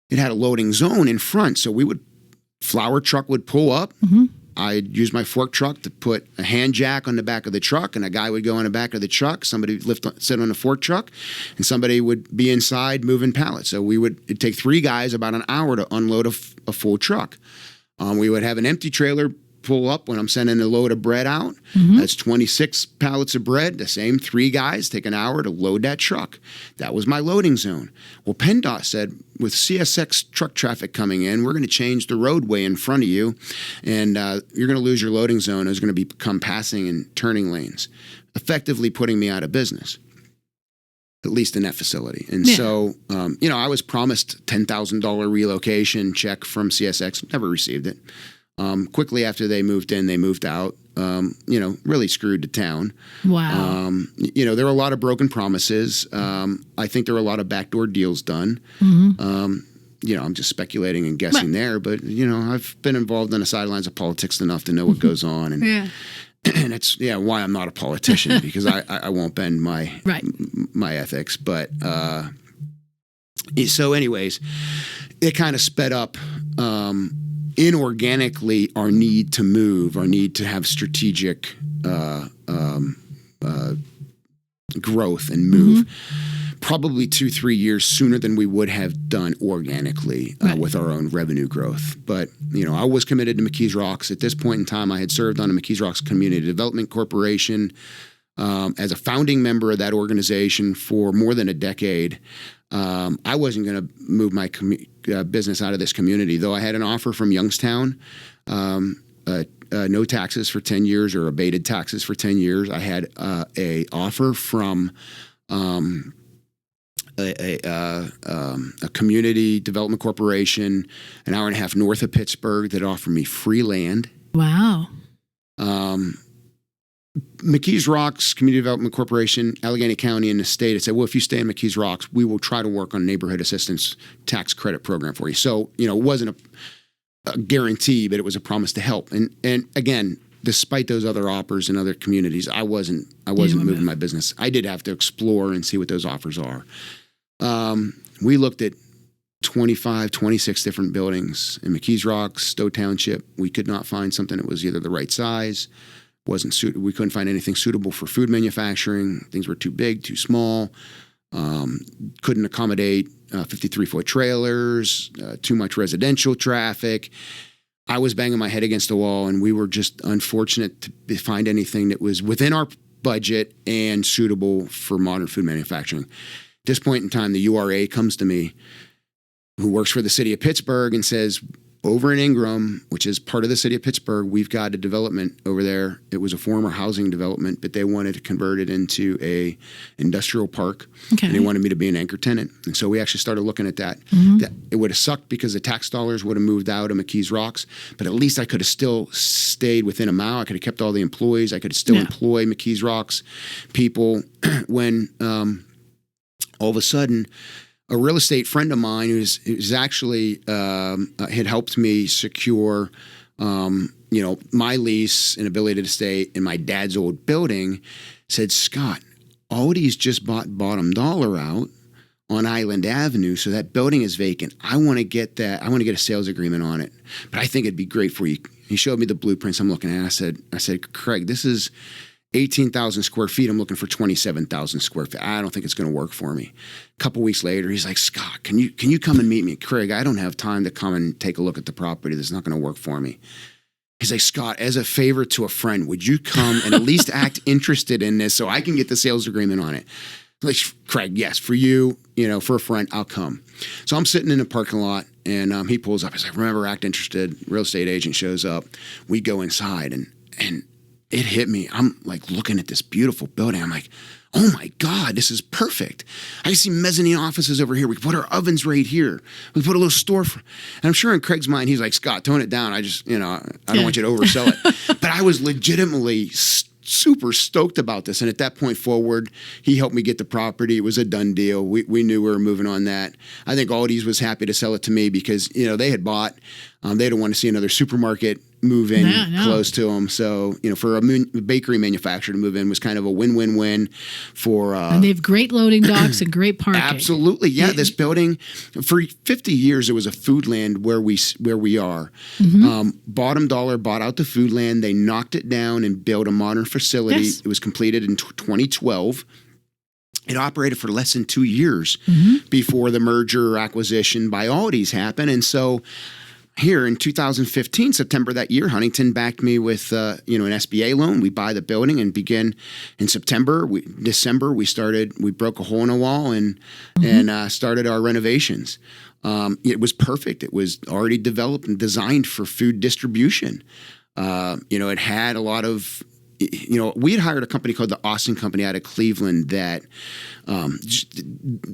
It had a loading zone in front. So flour truck would pull up. I'd use my fork truck to put a hand jack on the back of the truck, and a guy would go on the back of the truck. Somebody would sit on the fork truck, and somebody would be inside moving pallets. So it'd take 3 guys about an hour to unload a full truck. We would have an empty trailer pull up when I'm sending a load of bread out. That's 26 pallets of bread. The same 3 guys take an hour to load that truck. That was my loading zone. Well, PennDOT said, with CSX truck traffic coming in, we're going to change the roadway in front of you, and you're going to lose your loading zone. It's going to become passing and turning lanes, effectively putting me out of business, at least in that facility. And so, I was promised $10,000 relocation check from CSX, never received it. Quickly after they moved in, they moved out, really screwed the town. Wow. There were a lot of broken promises. I think there were a lot of backdoor deals done. I'm just speculating and guessing there, but, I've been involved on the sidelines of politics enough to know what goes on. And, and it's, why I'm not a politician, because I won't bend my ethics. But so anyways, it kind of sped up inorganically our need to move, our need to have strategic growth and move, probably 2-3 years sooner than we would have done organically with our own revenue growth. But, I was committed to McKees Rocks. At this point in time, I had served on the McKees Rocks Community Development Corporation as a founding member of that organization for more than a decade. I wasn't going to move my business out of this community, though I had an offer from Youngstown, no taxes for 10 years or abated taxes for 10 years. I had a offer from a community development corporation an hour and a half north of Pittsburgh that offered me free land. Wow. McKees Rocks Community Development Corporation, Allegheny County, and the state had said, well, if you stay in McKees Rocks, we will try to work on a neighborhood assistance tax credit program for you. So, it wasn't a guarantee, but it was a promise to help. And again, despite those other offers in other communities, I wasn't moving my business. I did have to explore and see what those offers are. We looked at 25, 26 different buildings in McKees Rocks, Stowe Township. We could not find something that was either the right size, we couldn't find anything suitable for food manufacturing. Things were too big, too small, couldn't accommodate 53-foot trailers, too much residential traffic. I was banging my head against the wall, and we were just unfortunate to find anything that was within our budget and suitable for modern food manufacturing. At this point in time, the URA comes to me, who works for the city of Pittsburgh, and says, over in Ingram, which is part of the city of Pittsburgh, we've got a development over there. It was a former housing development, but they wanted to convert it into a industrial park. Okay. And they wanted me to be an anchor tenant. And so we actually started looking at that. That it would have sucked because the tax dollars would have moved out of McKees Rocks, but at least I could have still stayed within a mile. I could have kept all the employees. I could still employ McKees Rocks people when all of a sudden a real estate friend of mine who's actually had helped me secure, my lease and ability to stay in my dad's old building, said, Scott, Aldi's just bought Bottom Dollar out on Island Avenue, so that building is vacant. I want to get that. I want to get a sales agreement on it, but I think it'd be great for you. He showed me the blueprints I'm looking at. I said, Craig, this is 18,000 square feet. I'm looking for 27,000 square feet. I don't think it's going to work for me. A couple weeks later, he's like, Scott, can you come and meet me? Craig, I don't have time to come and take a look at the property. That's not going to work for me. He's like, Scott, as a favor to a friend, would you come and at least act interested in this so I can get the sales agreement on it? Like, Craig, yes, for you, for a friend, I'll come. So I'm sitting in the parking lot, and he pulls up. He's like, remember, act interested. Real estate agent shows up. We go inside, and it hit me. I'm like looking at this beautiful building. I'm like, oh my God, this is perfect. I can see mezzanine offices over here. We can put our ovens right here. We put a little storefront. And I'm sure in Craig's mind, he's like, Scott, tone it down. I just, I don't want you to oversell it. But I was legitimately super stoked about this. And at that point forward, he helped me get the property. It was a done deal. We knew we were moving on that. I think Aldi's was happy to sell it to me because, they had bought. They didn't want to see another supermarket move in close to them. So, for a bakery manufacturer to move in was kind of a win-win-win for... and they have great loading docks and great parking. Absolutely. Yeah, this building, for 50 years, it was a food land where we are. Mm-hmm. Bottom dollar bought out the food land. They knocked it down and built a modern facility. Yes. It was completed in 2012. It operated for less than 2 years before the merger or acquisition by Aldi's happened. And so... here in 2015, September that year, Huntington backed me with an SBA loan. We buy the building and begin in September. December, we broke a hole in a wall and started our renovations. It was perfect. It was already developed and designed for food distribution. It had a lot of... we had hired a company called the Austin Company out of Cleveland that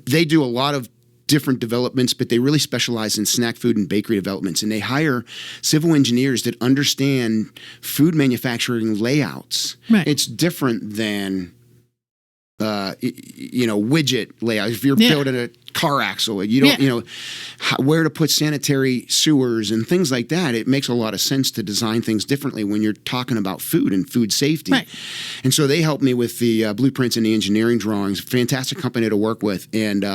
they do a lot of different developments, but they really specialize in snack food and bakery developments. And they hire civil engineers that understand food manufacturing layouts. Right. It's different than, widget layouts. If you're building a car axle, you don't, where to put sanitary sewers and things like that. It makes a lot of sense to design things differently when you're talking about food and food safety. Right. And so they helped me with the blueprints and the engineering drawings. Fantastic company to work with. And,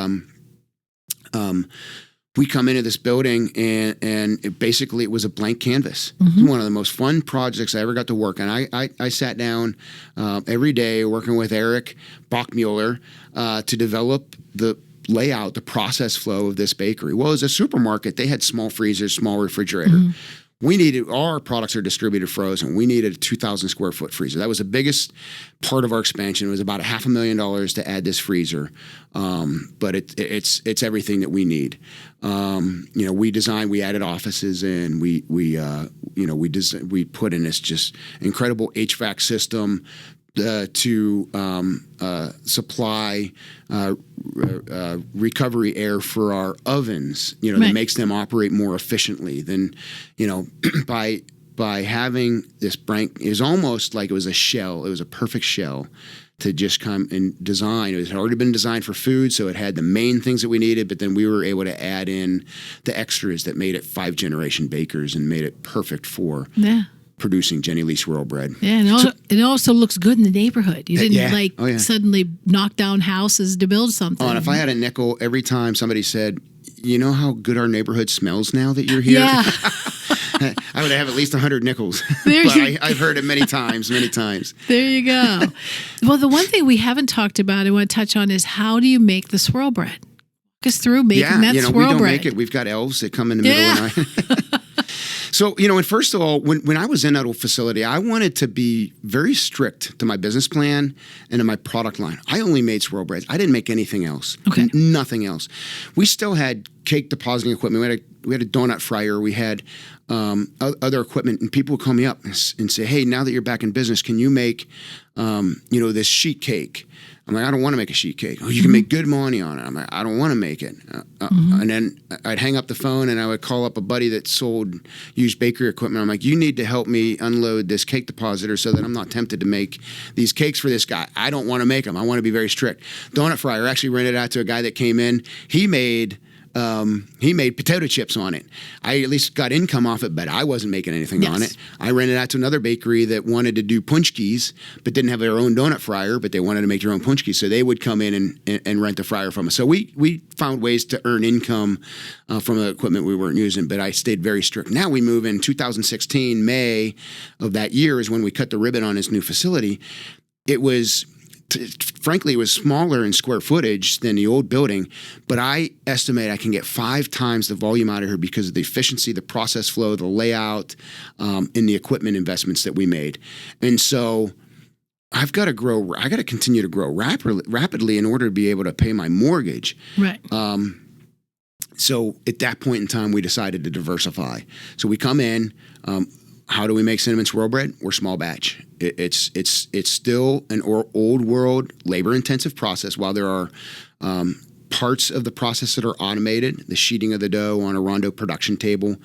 we come into this building and it was a blank canvas. Mm-hmm. It was one of the most fun projects I ever got to work on. I sat down every day working with Eric Bachmueller to develop the layout, the process flow of this bakery. Well, as a supermarket, they had small freezers, small refrigerator. Mm-hmm. Our products are distributed frozen. We needed a 2,000 square foot freezer. That was the biggest part of our expansion. It was about $500,000 to add this freezer. But it's everything that we need. We added offices in, we put in this just incredible HVAC system to supply recovery air for our ovens, that makes them operate more efficiently than, by having this blank. It was almost like it was a shell. It was a perfect shell to just come and design. It had already been designed for food, so it had the main things that we needed, but then we were able to add in the extras that made it 5-generation bakers and made it perfect for producing Lee Swirl Bread. Yeah, and it also looks good in the neighborhood. You didn't suddenly knock down houses to build something. Oh, and if I had a nickel every time somebody said, you know how good our neighborhood smells now that you're here? Yeah. I would have at least 100 nickels. I've heard it many times. There you go. Well, the one thing we haven't talked about, I want to touch on, is how do you make the swirl bread? Walk us through making that swirl bread. We don't make it. We've got elves that come in the middle of the night. So, and first of all, when I was in that old facility, I wanted to be very strict to my business plan and to my product line. I only made swirl breads. I didn't make anything else. Okay. Nothing else. We still had cake depositing equipment. We had a donut fryer. We had other equipment, and people would call me up and say, "Hey, now that you're back in business, can you make, this sheet cake?" I'm like, "I don't want to make a sheet cake." "Oh, you can make good money on it." I'm like, "I don't want to make it." And then I'd hang up the phone and I would call up a buddy that sold used bakery equipment. I'm like, "You need to help me unload this cake depositor so that I'm not tempted to make these cakes for this guy. I don't want to make them. I want to be very strict." Donut fryer, actually rented out to a guy that came in. He made potato chips on it. I at least got income off it, but I wasn't making anything on it. I rented out to another bakery that wanted to do punchkis, but didn't have their own donut fryer, but they wanted to make their own punchkis. So they would come in and rent the fryer from us. So we found ways to earn income from the equipment we weren't using, but I stayed very strict. Now we move in 2016, May of that year is when we cut the ribbon on this new facility. It was... frankly, it was smaller in square footage than the old building, but I estimate I can get 5 times the volume out of here because of the efficiency, the process flow, the layout, and the equipment investments that we made. And so I've got to grow. I got to continue to grow rapidly in order to be able to pay my mortgage. Right. So at that point in time, we decided to diversify. So we come in. How do we make cinnamon swirl bread? We're small batch. It's still an old world, labor intensive process. While there are parts of the process that are automated, the sheeting of the dough on a Rondo production table,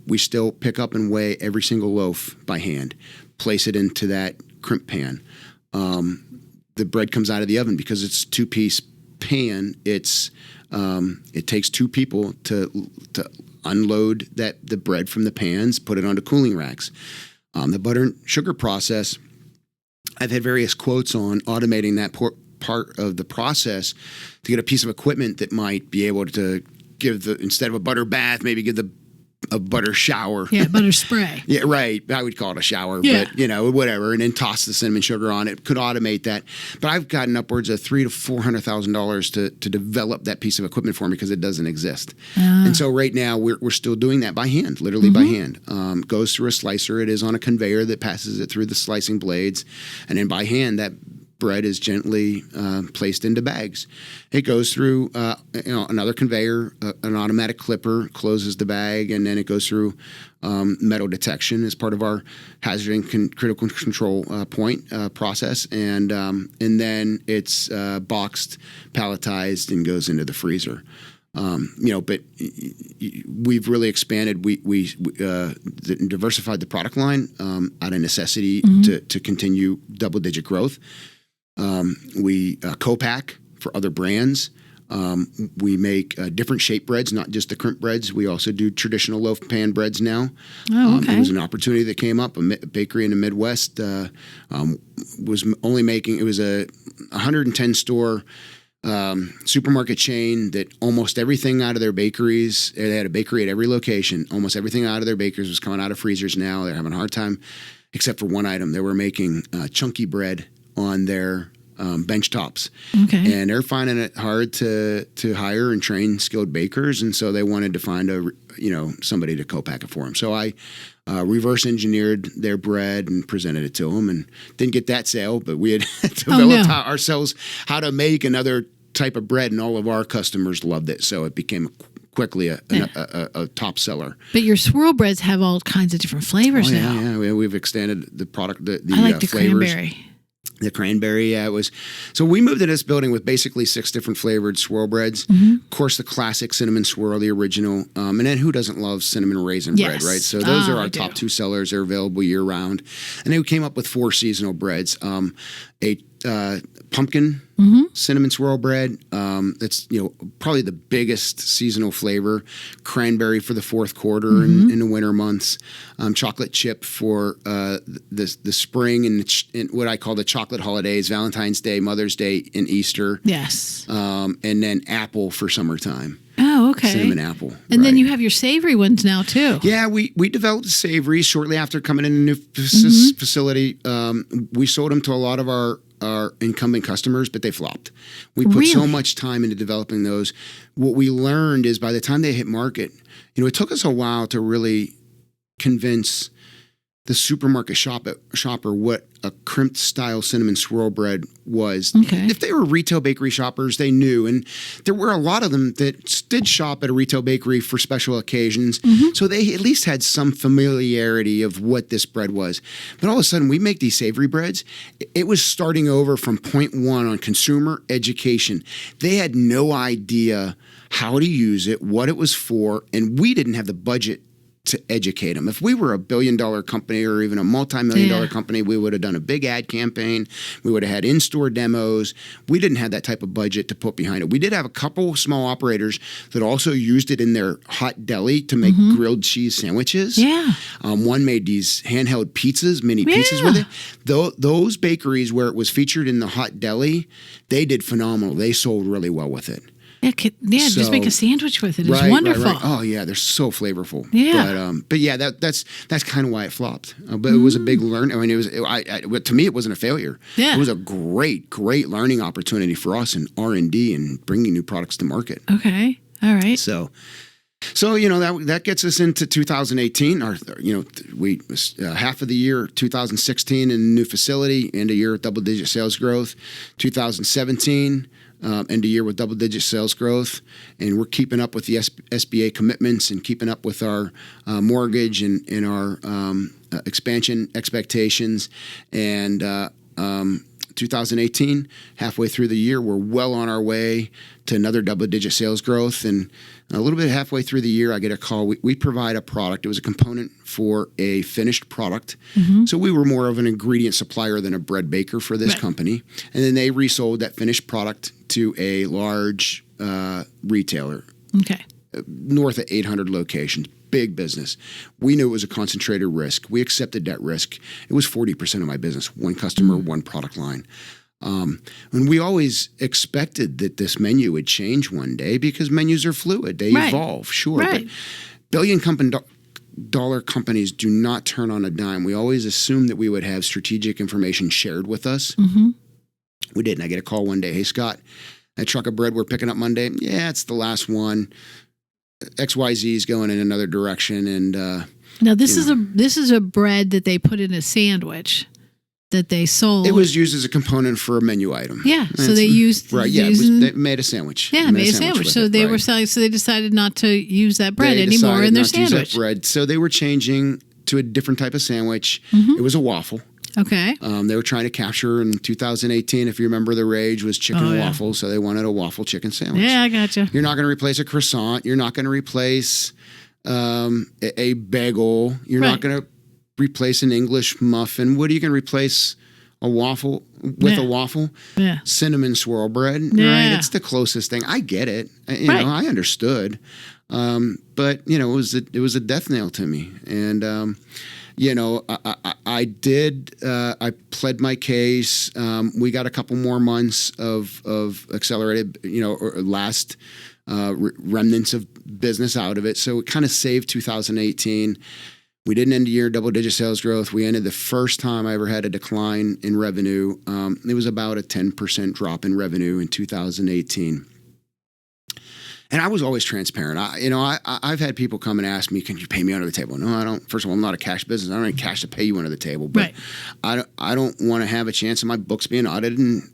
we still pick up and weigh every single loaf by hand, place it into that crimp pan. The bread comes out of the oven because it's a 2-piece pan. It takes 2 people to unload the bread from the pans, put it onto cooling racks. The butter and sugar process, I've had various quotes on automating that part of the process to get a piece of equipment that might be able to give instead of a butter bath, maybe give a butter shower. Yeah, butter spray. Yeah, right. I would call it a shower, yeah. But whatever. And then toss the cinnamon sugar on it. Could automate that. But I've gotten upwards of $300,000 to $400,000 to develop that piece of equipment for me because it doesn't exist. And so right now we're still doing that by hand, literally by hand. Goes through a slicer. It is on a conveyor that passes it through the slicing blades, and then by hand that bread is gently placed into bags. It goes through another conveyor, an automatic clipper closes the bag, and then it goes through metal detection as part of our hazard and critical control point process, and then it's boxed, palletized, and goes into the freezer. But we've really expanded. We diversified the product line out of necessity to continue double-digit growth. We co-pack for other brands. We make different shape breads, not just the crimp breads. We also do traditional loaf pan breads now. Oh, okay. It was an opportunity that came up. A bakery in the Midwest was only making. It was a 110 store supermarket chain that almost everything out of their bakeries. They had a bakery at every location. Almost everything out of their bakeries was coming out of freezers now. They're having a hard time, except for one item. They were making chunky bread on their bench tops. Okay. And they're finding it hard to hire and train skilled bakers, and so they wanted to find somebody to co-pack it for them. So I reverse engineered their bread and presented it to them, and didn't get that sale, but we had developed ourselves how to make another type of bread, and all of our customers loved it. So it became quickly a top seller. But your swirl breads have all kinds of different flavors now. Yeah, we've extended the product, the I like the flavors. cranberry. The cranberry, it was. So we moved to this building with basically 6 different flavored swirl breads. Of course, the classic cinnamon swirl, the original. And then who doesn't love cinnamon raisin bread, right? So those are our top 2 sellers. They're available year round. And then we came up with 4 seasonal breads. A pumpkin cinnamon swirl bread. That's probably the biggest seasonal flavor. Cranberry for the fourth quarter in the winter months. Chocolate chip for the spring and what I call the chocolate holidays: Valentine's Day, Mother's Day, and Easter. Yes. And then apple for summertime. Oh, okay. Cinnamon apple. And then you have your savory ones now too. Yeah, we developed savory shortly after coming in a new facility. We sold them to a lot of our incumbent customers, but they flopped. We put so much time into developing those. What we learned is by the time they hit market, it took us a while to really convince the supermarket shopper what a crimped style cinnamon swirl bread was. Okay. If they were retail bakery shoppers, they knew, and there were a lot of them that did shop at a retail bakery for special occasions, so they at least had some familiarity of what this bread was. But all of a sudden, we make these savory breads. It was starting over from point 1 on consumer education. They had no idea how to use it, what it was for, and we didn't have the budget to educate them. If we were a billion-dollar company or even a multi-million-dollar company, we would have done a big ad campaign. We would have had in-store demos. We didn't have that type of budget to put behind it. We did have a couple small operators that also used it in their hot deli to make grilled cheese sandwiches. Yeah. One made these handheld pizzas, mini pizzas with it. Those bakeries where it was featured in the hot deli, they did phenomenal. They sold really well with it. Yeah, just make a sandwich with it. It's wonderful. Right. Oh yeah, they're so flavorful. Yeah. But yeah, that's kind of why it flopped. But it was a big learn. I mean, to me, it wasn't a failure. Yeah. It was a great learning opportunity for us in R&D and bringing new products to market. Okay. All right. So So, that gets us into 2018. We half of the year 2016 in a new facility, end of year double-digit sales growth. 2017, end of year with double-digit sales growth, and we're keeping up with the SBA commitments and keeping up with our mortgage and our expansion expectations. And 2018, halfway through the year, we're well on our way to another double-digit sales growth. And a little bit halfway through the year, I get a call. We provide a product. It was a component for a finished product. Mm-hmm. So we were more of an ingredient supplier than a bread baker for this company. And then they resold that finished product to a large retailer. Okay. North of 800 locations. Big business. We knew it was a concentrated risk. We accepted that risk. It was 40% of my business. One customer, one product line. And we always expected that this menu would change one day because menus are fluid. They evolve, sure. Right. But billion-dollar companies do not turn on a dime. We always assumed that we would have strategic information shared with us. Mm-hmm. We didn't. I get a call one day. Hey, Scott, that truck of bread we're picking up Monday, yeah, it's the last one. XYZ is going in another direction. And now this is a bread that they put in a sandwich that they sold. It was used as a component for a menu item. Yeah, so they used they made a sandwich. Yeah, made a sandwich. So they were selling. So they decided not to use that bread anymore in their sandwich. Use that bread. So they were changing to a different type of sandwich. Mm-hmm. It was a waffle. Okay. They were trying to capture in 2018, if you remember, the rage was chicken and waffle, so they wanted a waffle chicken sandwich. Yeah, I gotcha. You're not going to replace a croissant. You're not going to replace a bagel. You're not going to replace an English muffin. What are you going to replace a waffle with a waffle? Yeah. Cinnamon swirl bread. Yeah. Right? It's the closest thing. I get it. I understood. But it was a death nail to me. And I pled my case. We got a couple more months of accelerated, or last remnants of business out of it. So it kind of saved 2018. We didn't end the year double-digit sales growth. We ended the first time I ever had a decline in revenue. It was about a 10% drop in revenue in 2018. And I was always transparent. I've had people come and ask me, "Can you pay me under the table?" No, I don't. First of all, I'm not a cash business. I don't have cash to pay you under the table. But I don't want to have a chance of my books being audited, and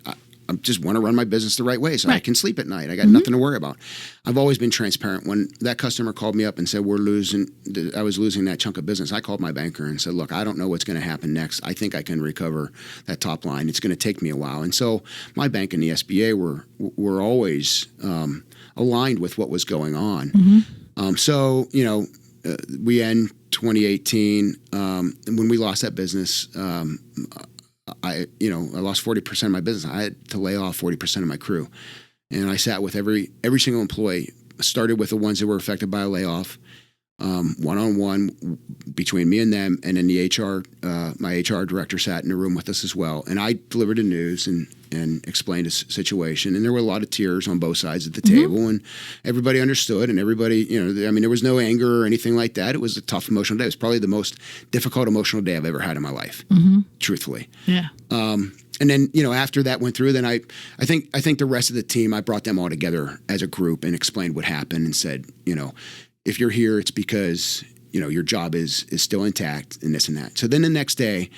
I just want to run my business the right way so I can sleep at night. I got nothing to worry about. I've always been transparent. When that customer called me up and said I was losing that chunk of business, I called my banker and said, "Look, I don't know what's going to happen next. I think I can recover that top line. It's going to take me a while." And so my bank and the SBA were always aligned with what was going on. Mm-hmm. We end 2018. When we lost that business, I lost 40% of my business. I had to lay off 40% of my crew. And I sat with every single employee, started with the ones that were affected by a layoff, one-on-one between me and them, and then the my HR director sat in the room with us as well. And I delivered the news and explained the situation. And there were a lot of tears on both sides of the table, and everybody understood, and everybody, there was no anger or anything like that. It was a tough emotional day. It was probably the most difficult emotional day I've ever had in my life, truthfully. Yeah. And then, after that went through, then I think the rest of the team, I brought them all together as a group and explained what happened and said, if you're here, it's because, your job is still intact and this and that. So then the next day,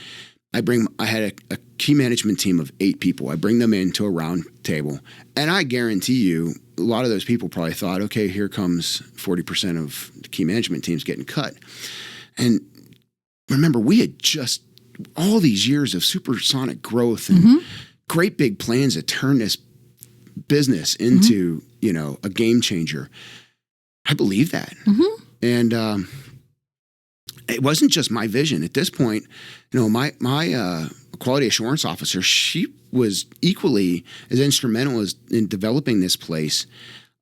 I had a key management team of 8 people. I bring them into a round table, and I guarantee you, a lot of those people probably thought, okay, here comes 40% of the key management teams getting cut. And remember, we had just all these years of supersonic growth and great big plans to turn this business into, a game changer. I believe that. Mm-hmm. And it wasn't just my vision. At this point, my quality assurance officer, she was equally as instrumental in developing this place,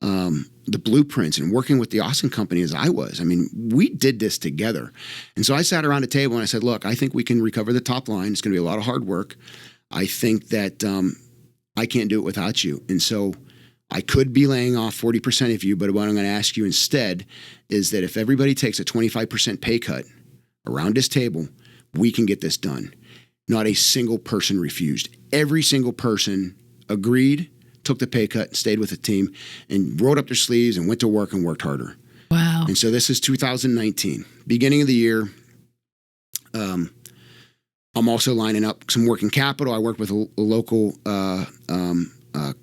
the blueprints, and working with the Austin company as I was. I mean, we did this together. And so I sat around a table and I said, look, I think we can recover the top line. It's going to be a lot of hard work. I think that I can't do it without you. And so I could be laying off 40% of you, but what I'm going to ask you instead is that if everybody takes a 25% pay cut around this table, we can get this done. Not a single person refused. Every single person agreed, took the pay cut, stayed with the team, and rolled up their sleeves and went to work and worked harder. Wow. And so this is 2019, beginning of the year. I'm also lining up some working capital. I work with a local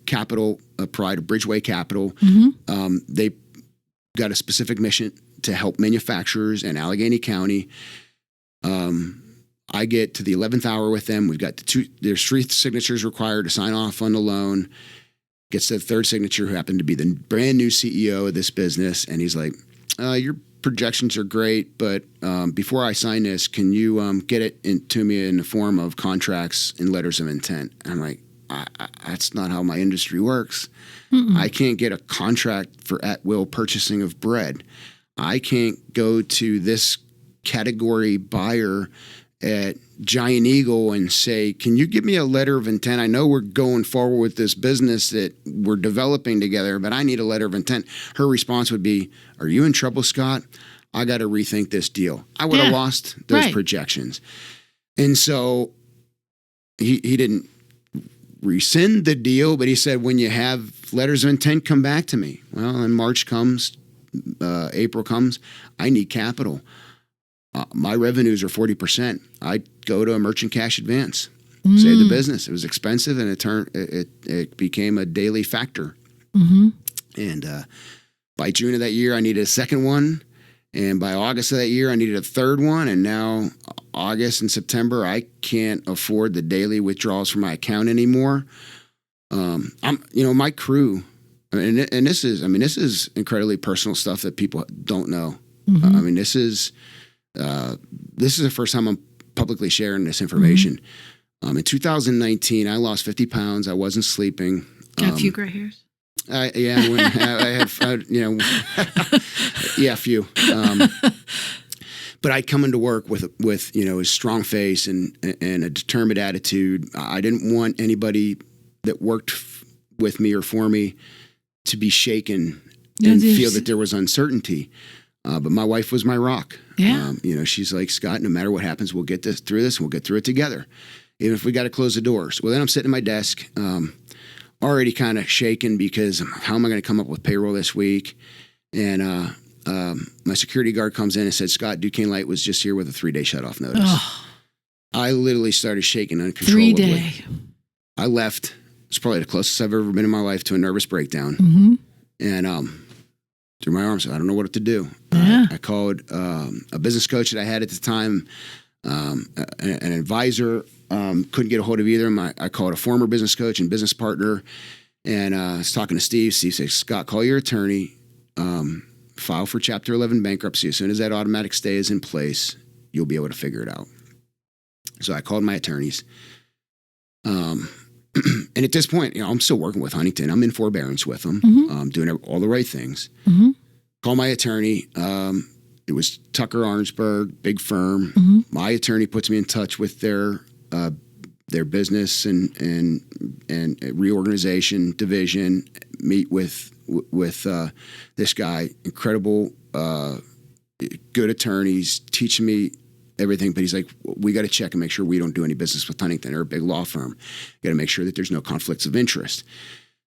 capital provider, Bridgeway Capital. They got a specific mission to help manufacturers in Allegheny County. I get to the 11th hour with them. We've got there's 3 signatures required to sign off on the loan. Gets to the 3rd signature, who happened to be the brand new CEO of this business. And he's like, your projections are great, but before I sign this, can you get it to me in the form of contracts and letters of intent? And I'm like, that's not how my industry works. I can't get a contract for at-will purchasing of bread. I can't go to this category buyer at Giant Eagle and say, can you give me a letter of intent? I know we're going forward with this business that we're developing together, but I need a letter of intent. Her response would be, are you in trouble, Scott? I got to rethink this deal. I would have lost those projections. And so he didn't rescind the deal, but he said, when you have letters of intent, come back to me. Well, and March comes, April comes, I need capital. My revenues are 40%. I go to a merchant cash advance, save the business. It was expensive, and it became a daily factor. And by June of that year, I needed a second one. And by August of that year, I needed a third one. And now August and September, I can't afford the daily withdrawals from my account anymore. My crew, and this is incredibly personal stuff that people don't know. This is the first time I'm publicly sharing this information. In 2019, I lost 50 pounds. I wasn't sleeping. Got a few gray hairs? I have, a few. But I'd come into work with a strong face and a determined attitude. I didn't want anybody that worked with me or for me to be shaken and feel that there was uncertainty. But my wife was my rock. She's like, Scott, no matter what happens, we'll get through this, and we'll get through it together, even if we got to close the doors. Well, then I'm sitting at my desk, already kind of shaken because how am I going to come up with payroll this week? And my security guard comes in and said, Scott, Duquesne Light was just here with a 3-day shutoff notice. I literally started shaking uncontrollably. 3-day. I left. It's probably the closest I've ever been in my life to a nervous breakdown. And threw my arms. I don't know what to do. I called a business coach that I had at the time, an advisor. Couldn't get a hold of either of them. I called a former business coach and business partner, and I was talking to Steve. Steve said, Scott, call your attorney, file for Chapter 11 bankruptcy. As soon as that automatic stay is in place, you'll be able to figure it out. So I called my attorneys. And at this point, I'm still working with Huntington. I'm in forbearance with them, doing all the right things. Call my attorney. It was Tucker Arnsberg, big firm. My attorney puts me in touch with their business and reorganization division. Meet with this guy, incredible, good attorneys, teaching me everything. But he's like, we got to check and make sure we don't do any business with Huntington. They're a big law firm. Got to make sure that there's no conflicts of interest.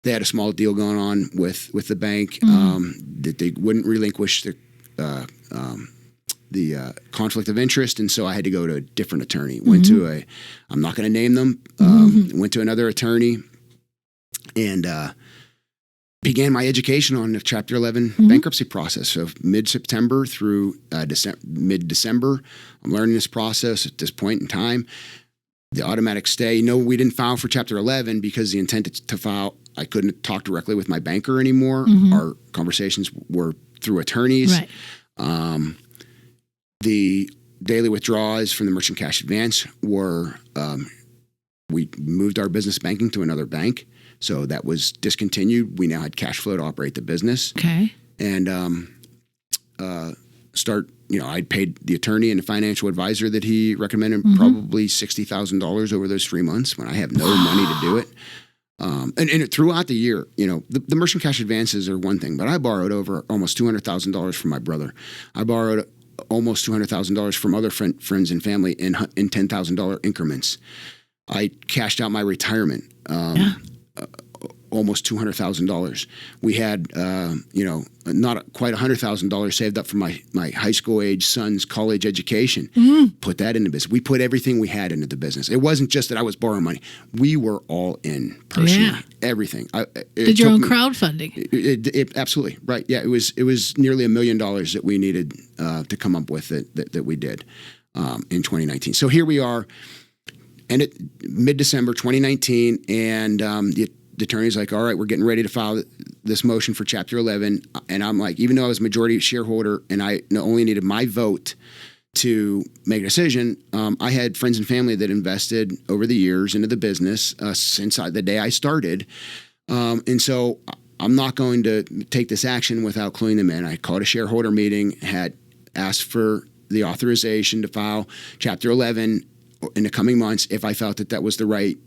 They had a small deal going on with the bank that they wouldn't relinquish the conflict of interest, and so I had to go to a different attorney. Went to I'm not going to name them. Went to another attorney, and began my education on the Chapter 11 bankruptcy process. So mid-September through mid-December, I'm learning this process at this point in time. The automatic stay. We didn't file for Chapter 11 because the intent to file, I couldn't talk directly with my banker anymore. Our conversations were through attorneys. Right. The daily withdrawals from the merchant cash advance were, we moved our business banking to another bank. So that was discontinued. We now had cash flow to operate the business. Okay. And I'd paid the attorney and the financial advisor that he recommended probably $60,000 over those 3 months when I have no money to do it. And throughout the year, the merchant cash advances are one thing, but I borrowed over almost $200,000 from my brother. I borrowed almost $200,000 from other friends and family in $10,000 increments. I cashed out my retirement. almost $200,000. We had, not quite $100,000 saved up for my high school age son's college education. Put that into business. We put everything we had into the business. It wasn't just that I was borrowing money. We were all in personally. Yeah. Everything. Did your own crowdfunding? It absolutely right. Yeah, it was nearly $1 million that we needed to come up with that we did in 2019. So here we are, and mid-December 2019, and the attorney's like, all right, we're getting ready to file this motion for Chapter 11. And I'm like, even though I was majority shareholder and I only needed my vote to make a decision, I had friends and family that invested over the years into the business since the day I started. And so I'm not going to take this action without cluing them in. I called a shareholder meeting, had asked for the authorization to file Chapter 11 in the coming months if I felt that was the right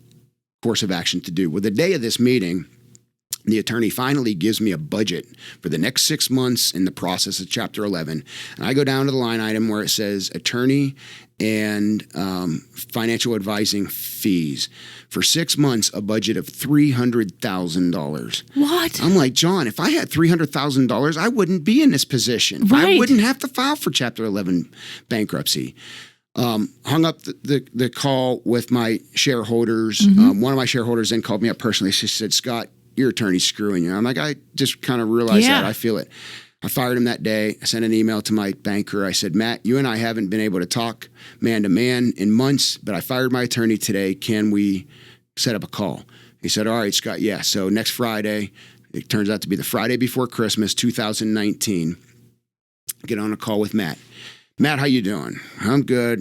course of action to do. Well, the day of this meeting, the attorney finally gives me a budget for the next 6 months in the process of Chapter 11. And I go down to the line item where it says attorney and financial advising fees. For 6 months, a budget of $300,000. What? I'm like, John, if I had $300,000, I wouldn't be in this position. Right. I wouldn't have to file for Chapter 11 bankruptcy. Hung up the call with my shareholders. One of my shareholders then called me up personally. She said, Scott, your attorney's screwing you. I'm like, I just kind of realized that. I feel it. I fired him that day. I sent an email to my banker. I said, Matt, you and I haven't been able to talk man to man in months, but I fired my attorney today. Can we set up a call? He said, all right, Scott, yeah. So next Friday, it turns out to be the Friday before Christmas, 2019, get on a call with Matt. Matt, how you doing? I'm good.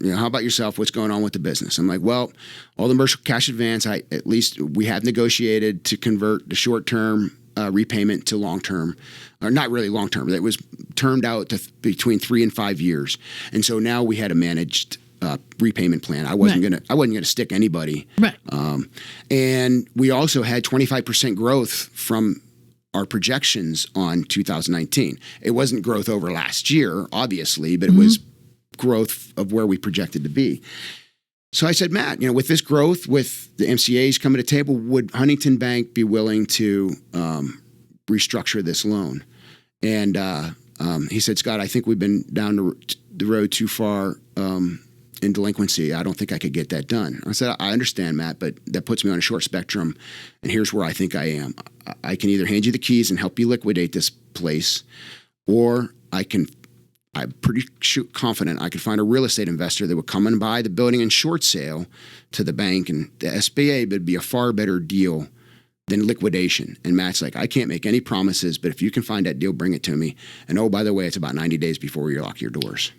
How about yourself? What's going on with the business? I'm like, well, all the commercial cash advance, at least we have negotiated to convert the short-term repayment to long-term, or not really long-term. It was termed out to between 3 and 5 years, and so now we had a managed repayment plan. I wasn't gonna stick anybody. Right. And we also had 25% growth from our projections on 2019. It wasn't growth over last year, obviously, but it was growth of where we projected to be. So I said, Matt, with this growth, with the MCAs coming to the table, would Huntington Bank be willing to restructure this loan? And he said, Scott, I think we've been down the road too far in delinquency. I don't think I could get that done. I said, I understand, Matt, but that puts me on a short spectrum, and here's where I think I am. I can either hand you the keys and help you liquidate this place, or I'm pretty confident I could find a real estate investor that would come and buy the building in short sale to the bank, and the SBA would be a far better deal than liquidation. And Matt's like, I can't make any promises, but if you can find that deal, bring it to me. And oh, by the way, it's about 90 days before you lock your doors.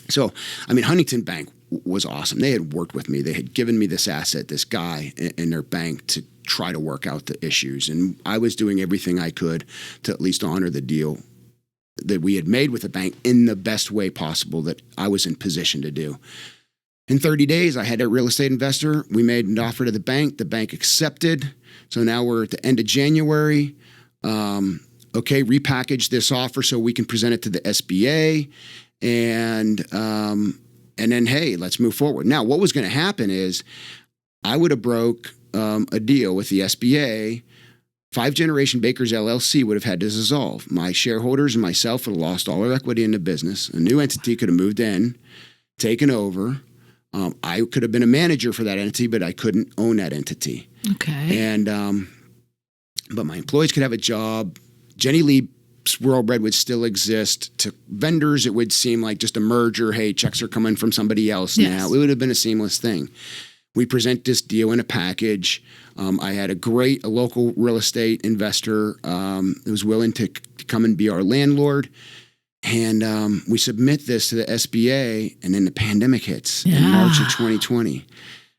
So, Huntington Bank was awesome. They had worked with me. They had given me this asset, this guy in their bank to try to work out the issues. And I was doing everything I could to at least honor the deal that we had made with the bank in the best way possible that I was in position to do. In 30 days, I had a real estate investor. We made an offer to the bank. The bank accepted. So now we're at the end of January. Repackage this offer so we can present it to the SBA. And then, hey, let's move forward. Now, what was going to happen is I would have broke a deal with the SBA. 5 Generation Bakers LLC would have had to dissolve. My shareholders and myself would have lost all our equity in the business. A new entity could have moved in, taken over. I could have been a manager for that entity, but I couldn't own that entity. Okay. And but my employees could have a job. Lee Swirl Bread would still exist. To vendors, it would seem like just a merger. Hey, checks are coming from somebody else now. It would have been a seamless thing. We present this deal in a package. I had a local real estate investor who was willing to come and be our landlord. And we submit this to the SBA, and then the pandemic hits in March of 2020.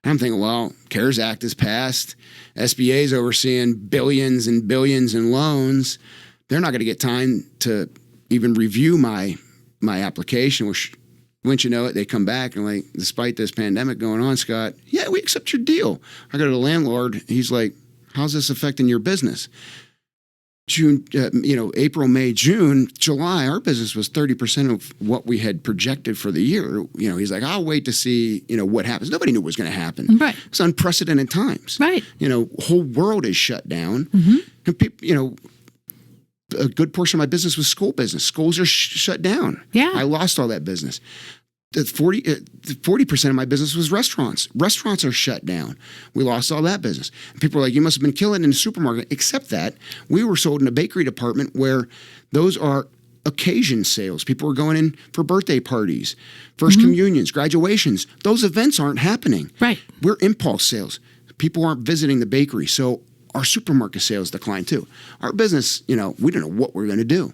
And I'm thinking, well, CARES Act is passed. SBA is overseeing billions and billions in loans. They're not going to get time to even review my application, which, once you know it, they come back and like, despite this pandemic going on, Scott, yeah, we accept your deal. I go to the landlord. He's like, how's this affecting your business? June, April, May, June, July, our business was 30% of what we had projected for the year. He's like, I'll wait to see, what happens. Nobody knew what was going to happen. Right. It's unprecedented times. Right. Whole world is shut down. And people, a good portion of my business was school business. Schools are shut down. Yeah. I lost all that business. 40% of my business was restaurants. Restaurants are shut down. We lost all that business. And people are like, you must have been killing it in the supermarket. Except that we were sold in a bakery department where those are occasion sales. People are going in for birthday parties, first communions, graduations. Those events aren't happening. Right. We're impulse sales. People aren't visiting the bakery. So our supermarket sales declined too. Our business, we don't know what we're going to do.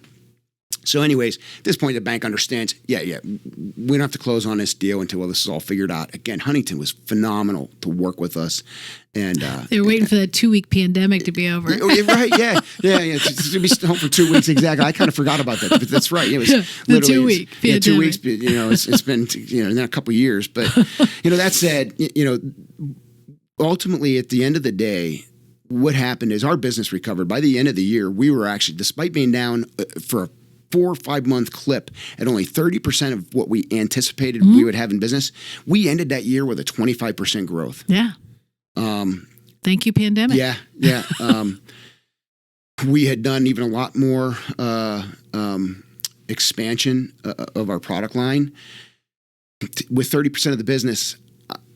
So anyways, at this point, the bank understands, we don't have to close on this deal until this is all figured out. Again, Huntington was phenomenal to work with us. And they were waiting for that 2-week pandemic to be over. Right, yeah. To be home for 2 weeks, exactly. I kind of forgot about that, but that's right. It was the 2-week pandemic. 2 weeks, it's been, in a couple of years. But, that said, ultimately, at the end of the day, what happened is our business recovered. By the end of the year, we were actually, despite being down for a 4 or 5 month clip at only 30% of what we anticipated we would have in business, we ended that year with a 25% growth. Yeah. Thank you, pandemic. Yeah. We had done even a lot more expansion of our product line. With 30% of the business,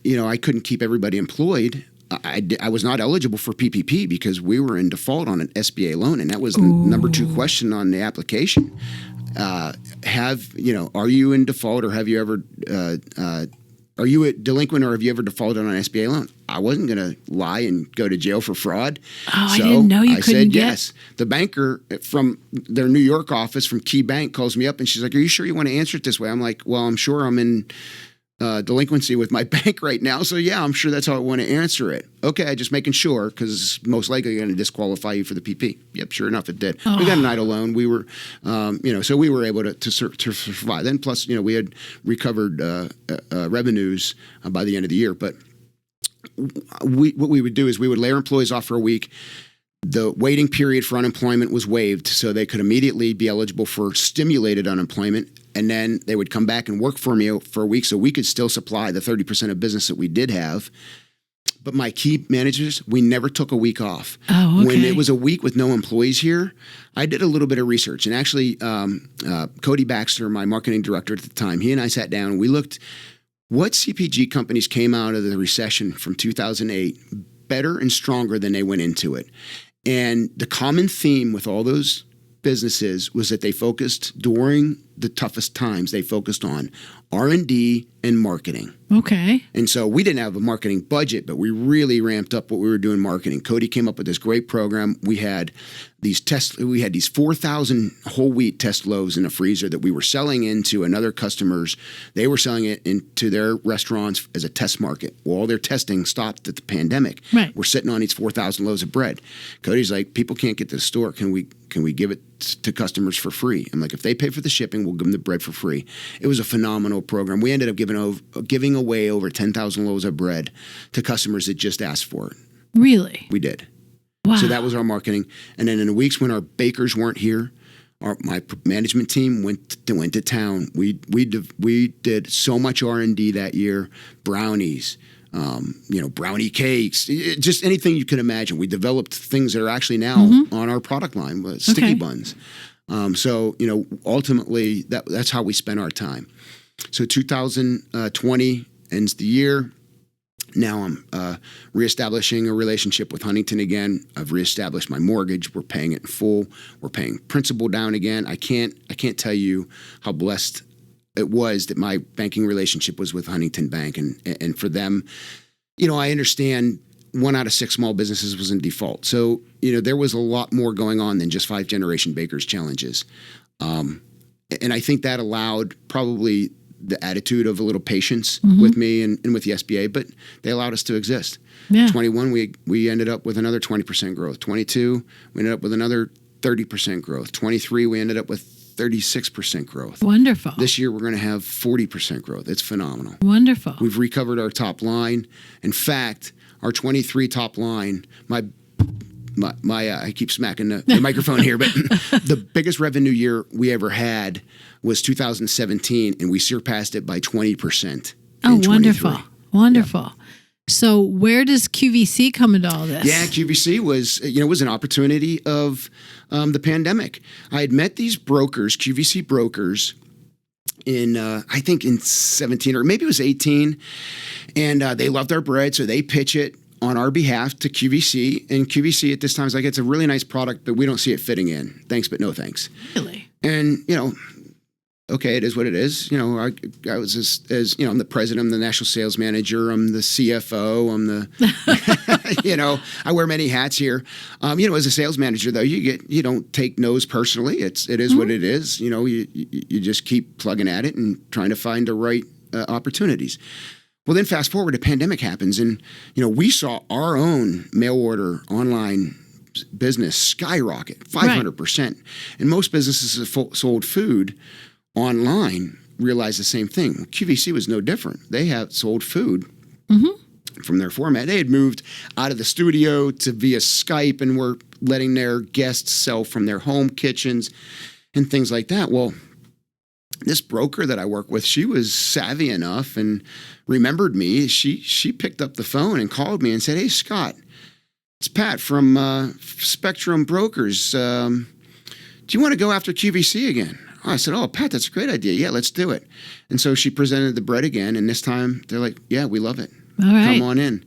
I couldn't keep everybody employed. I was not eligible for PPP because we were in default on an SBA loan, and that was the number 2 question on the application. Are you in default, or have you ever? Are you a delinquent, or have you ever defaulted on an SBA loan? I wasn't going to lie and go to jail for fraud. Oh, I didn't know you couldn't get. Yes. The banker from their New York office, from Key Bank, calls me up and she's like, "Are you sure you want to answer it this way?" I'm like, "Well, I'm sure I'm in delinquency with my bank right now. So yeah, I'm sure that's how I want to answer it." "Okay, just making sure, because most likely going to disqualify you for the PP." Yep, sure enough, it did. We got an idle loan. We were, so we were able to survive. Then plus, we had recovered revenues by the end of the year. But what we would do is we would layer employees off for a week. The waiting period for unemployment was waived, so they could immediately be eligible for stimulated unemployment. And then they would come back and work for me for a week, so we could still supply the 30% of business that we did have. But my key managers, we never took a week off. Oh, okay. When it was a week with no employees here, I did a little bit of research. And actually, Cody Baxter, my marketing director at the time, he and I sat down and we looked what CPG companies came out of the recession from 2008 better and stronger than they went into it. And the common theme with all those businesses was that they focused during the toughest times. They focused on R&D and marketing. Okay. And so we didn't have a marketing budget, but we really ramped up what we were doing marketing. Cody came up with this great program. We had these 4,000 whole wheat test loaves in a freezer that we were selling into another customers. They were selling it into their restaurants as a test market. Well, all their testing stopped at the pandemic. Right. We're sitting on these 4,000 loaves of bread. Cody's like, people can't get to the store. Can we give it to customers for free? I'm like, if they pay for the shipping, we'll give them the bread for free. It was a phenomenal program. We ended up giving away over 10,000 loaves of bread to customers that just asked for it. Really? We did. Wow. So that was our marketing. And then in the weeks when our bakers weren't here, my management team went to town. We did so much R&D that year. Brownies, brownie cakes, just anything you can imagine. We developed things that are actually now on our product line, sticky buns. Ultimately, that's how we spent our time. So 2020 ends the year. Now I'm reestablishing a relationship with Huntington again. I've reestablished my mortgage. We're paying it in full. We're paying principal down again. I can't tell you how blessed it was that my banking relationship was with Huntington Bank, and for them, I understand 1 out of 6 small businesses was in default. So there was a lot more going on than just 5 generation bakers challenges, and I think that allowed probably the attitude of a little patience with me and with the SBA, but they allowed us to exist. Yeah. 21, we ended up with another 20% growth. 22, we ended up with another 30% growth. 23, we ended up with 36% growth. Wonderful. This year, we're going to have 40% growth. It's phenomenal. Wonderful. We've recovered our top line. In fact, our 23 top line, I keep smacking the microphone here, but the biggest revenue year we ever had was 2017, and we surpassed it by 20%. Oh, wonderful. Wonderful. Yeah. So where does QVC come into all this? Yeah, QVC was an opportunity of the pandemic. I had met these brokers, QVC brokers, in I think in 17 or maybe it was 18, and they loved our bread, so they pitch it on our behalf to QVC. And QVC at this time is like, it's a really nice product, but we don't see it fitting in. Thanks, but no thanks. Really? And okay, it is what it is. I was as I'm the president, I'm the national sales manager, I'm the CFO, I'm the, I wear many hats here. As a sales manager though, you don't take no's personally. It is what it is. You just keep plugging at it and trying to find the right opportunities. Well, then fast forward, a pandemic happens, and we saw our own mail order online business skyrocket 500%, and most businesses that sold food online realized the same thing. QVC was no different. They had sold food from their format. They had moved out of the studio to via Skype and were letting their guests sell from their home kitchens and things like that. Well, this broker that I work with, she was savvy enough and remembered me. She picked up the phone and called me and said, "Hey, Scott, it's Pat from Spectrum Brokers. Do you want to go after QVC again?" I said, "Oh, Pat, that's a great idea. Yeah, let's do it." And so she presented the bread again, and this time they're like, "Yeah, we love it. All right. Come on in."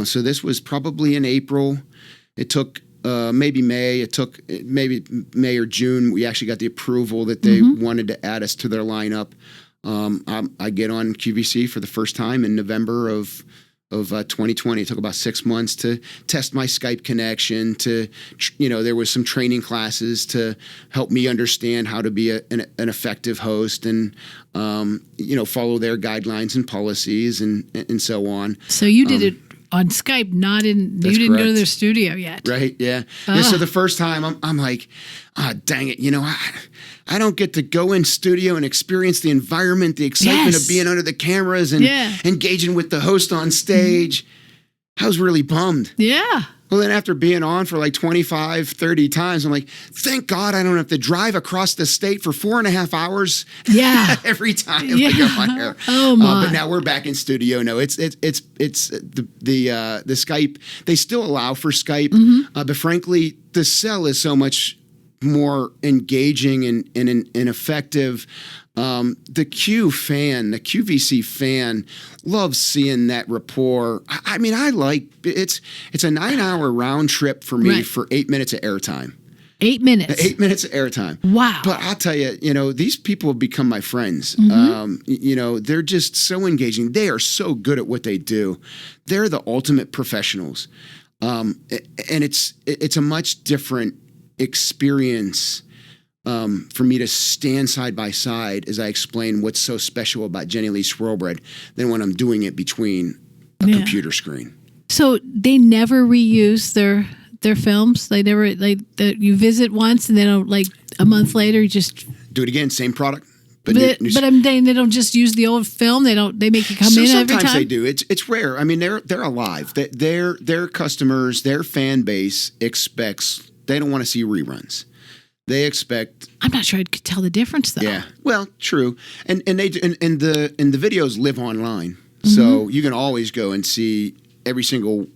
So this was probably in April. It took maybe May. It took maybe May or June. We actually got the approval that they wanted to add us to their lineup. I get on QVC for the first time in November of 2020. It took about 6 months to test my Skype connection. There was some training classes to help me understand how to be an effective host and follow their guidelines and policies and so on. So you did it on Skype, not in. You didn't go to their studio yet, right? Yeah. And so the first time, I'm like, dang it, I don't get to go in studio and experience the environment, the excitement of being under the cameras and engaging with the host on stage. I was really bummed. Yeah. Well, then after being on for like 25, 30 times, I'm like, thank God I don't have to drive across the state for 4.5 hours every time I go on here. Oh, my. But now we're back in studio. No, it's the Skype. They still allow for Skype, but frankly, the cell is so much more engaging and effective. The QVC fan loves seeing that rapport. I mean, I like it's a 9-hour round trip for me for 8 minutes of airtime. 8 minutes. 8 minutes of airtime. Wow. But I'll tell you, these people have become my friends. They're just so engaging. They are so good at what they do. They're the ultimate professionals. And it's a much different experience for me to stand side by side as I explain what's so special about Lee Swirl Bread than when I'm doing it between a computer screen. So they never reuse their films? They never, you visit once and they don't, a month later, you just... Do it again, same product. But I'm saying they don't just use the old film. They make you come in every time. Sometimes they do. It's rare. I mean, they're alive. Their customers, their fan base expects. They don't want to see reruns. They expect. I'm not sure I could tell the difference though. Yeah. Well, true. And the videos live online, so you can always go and see every single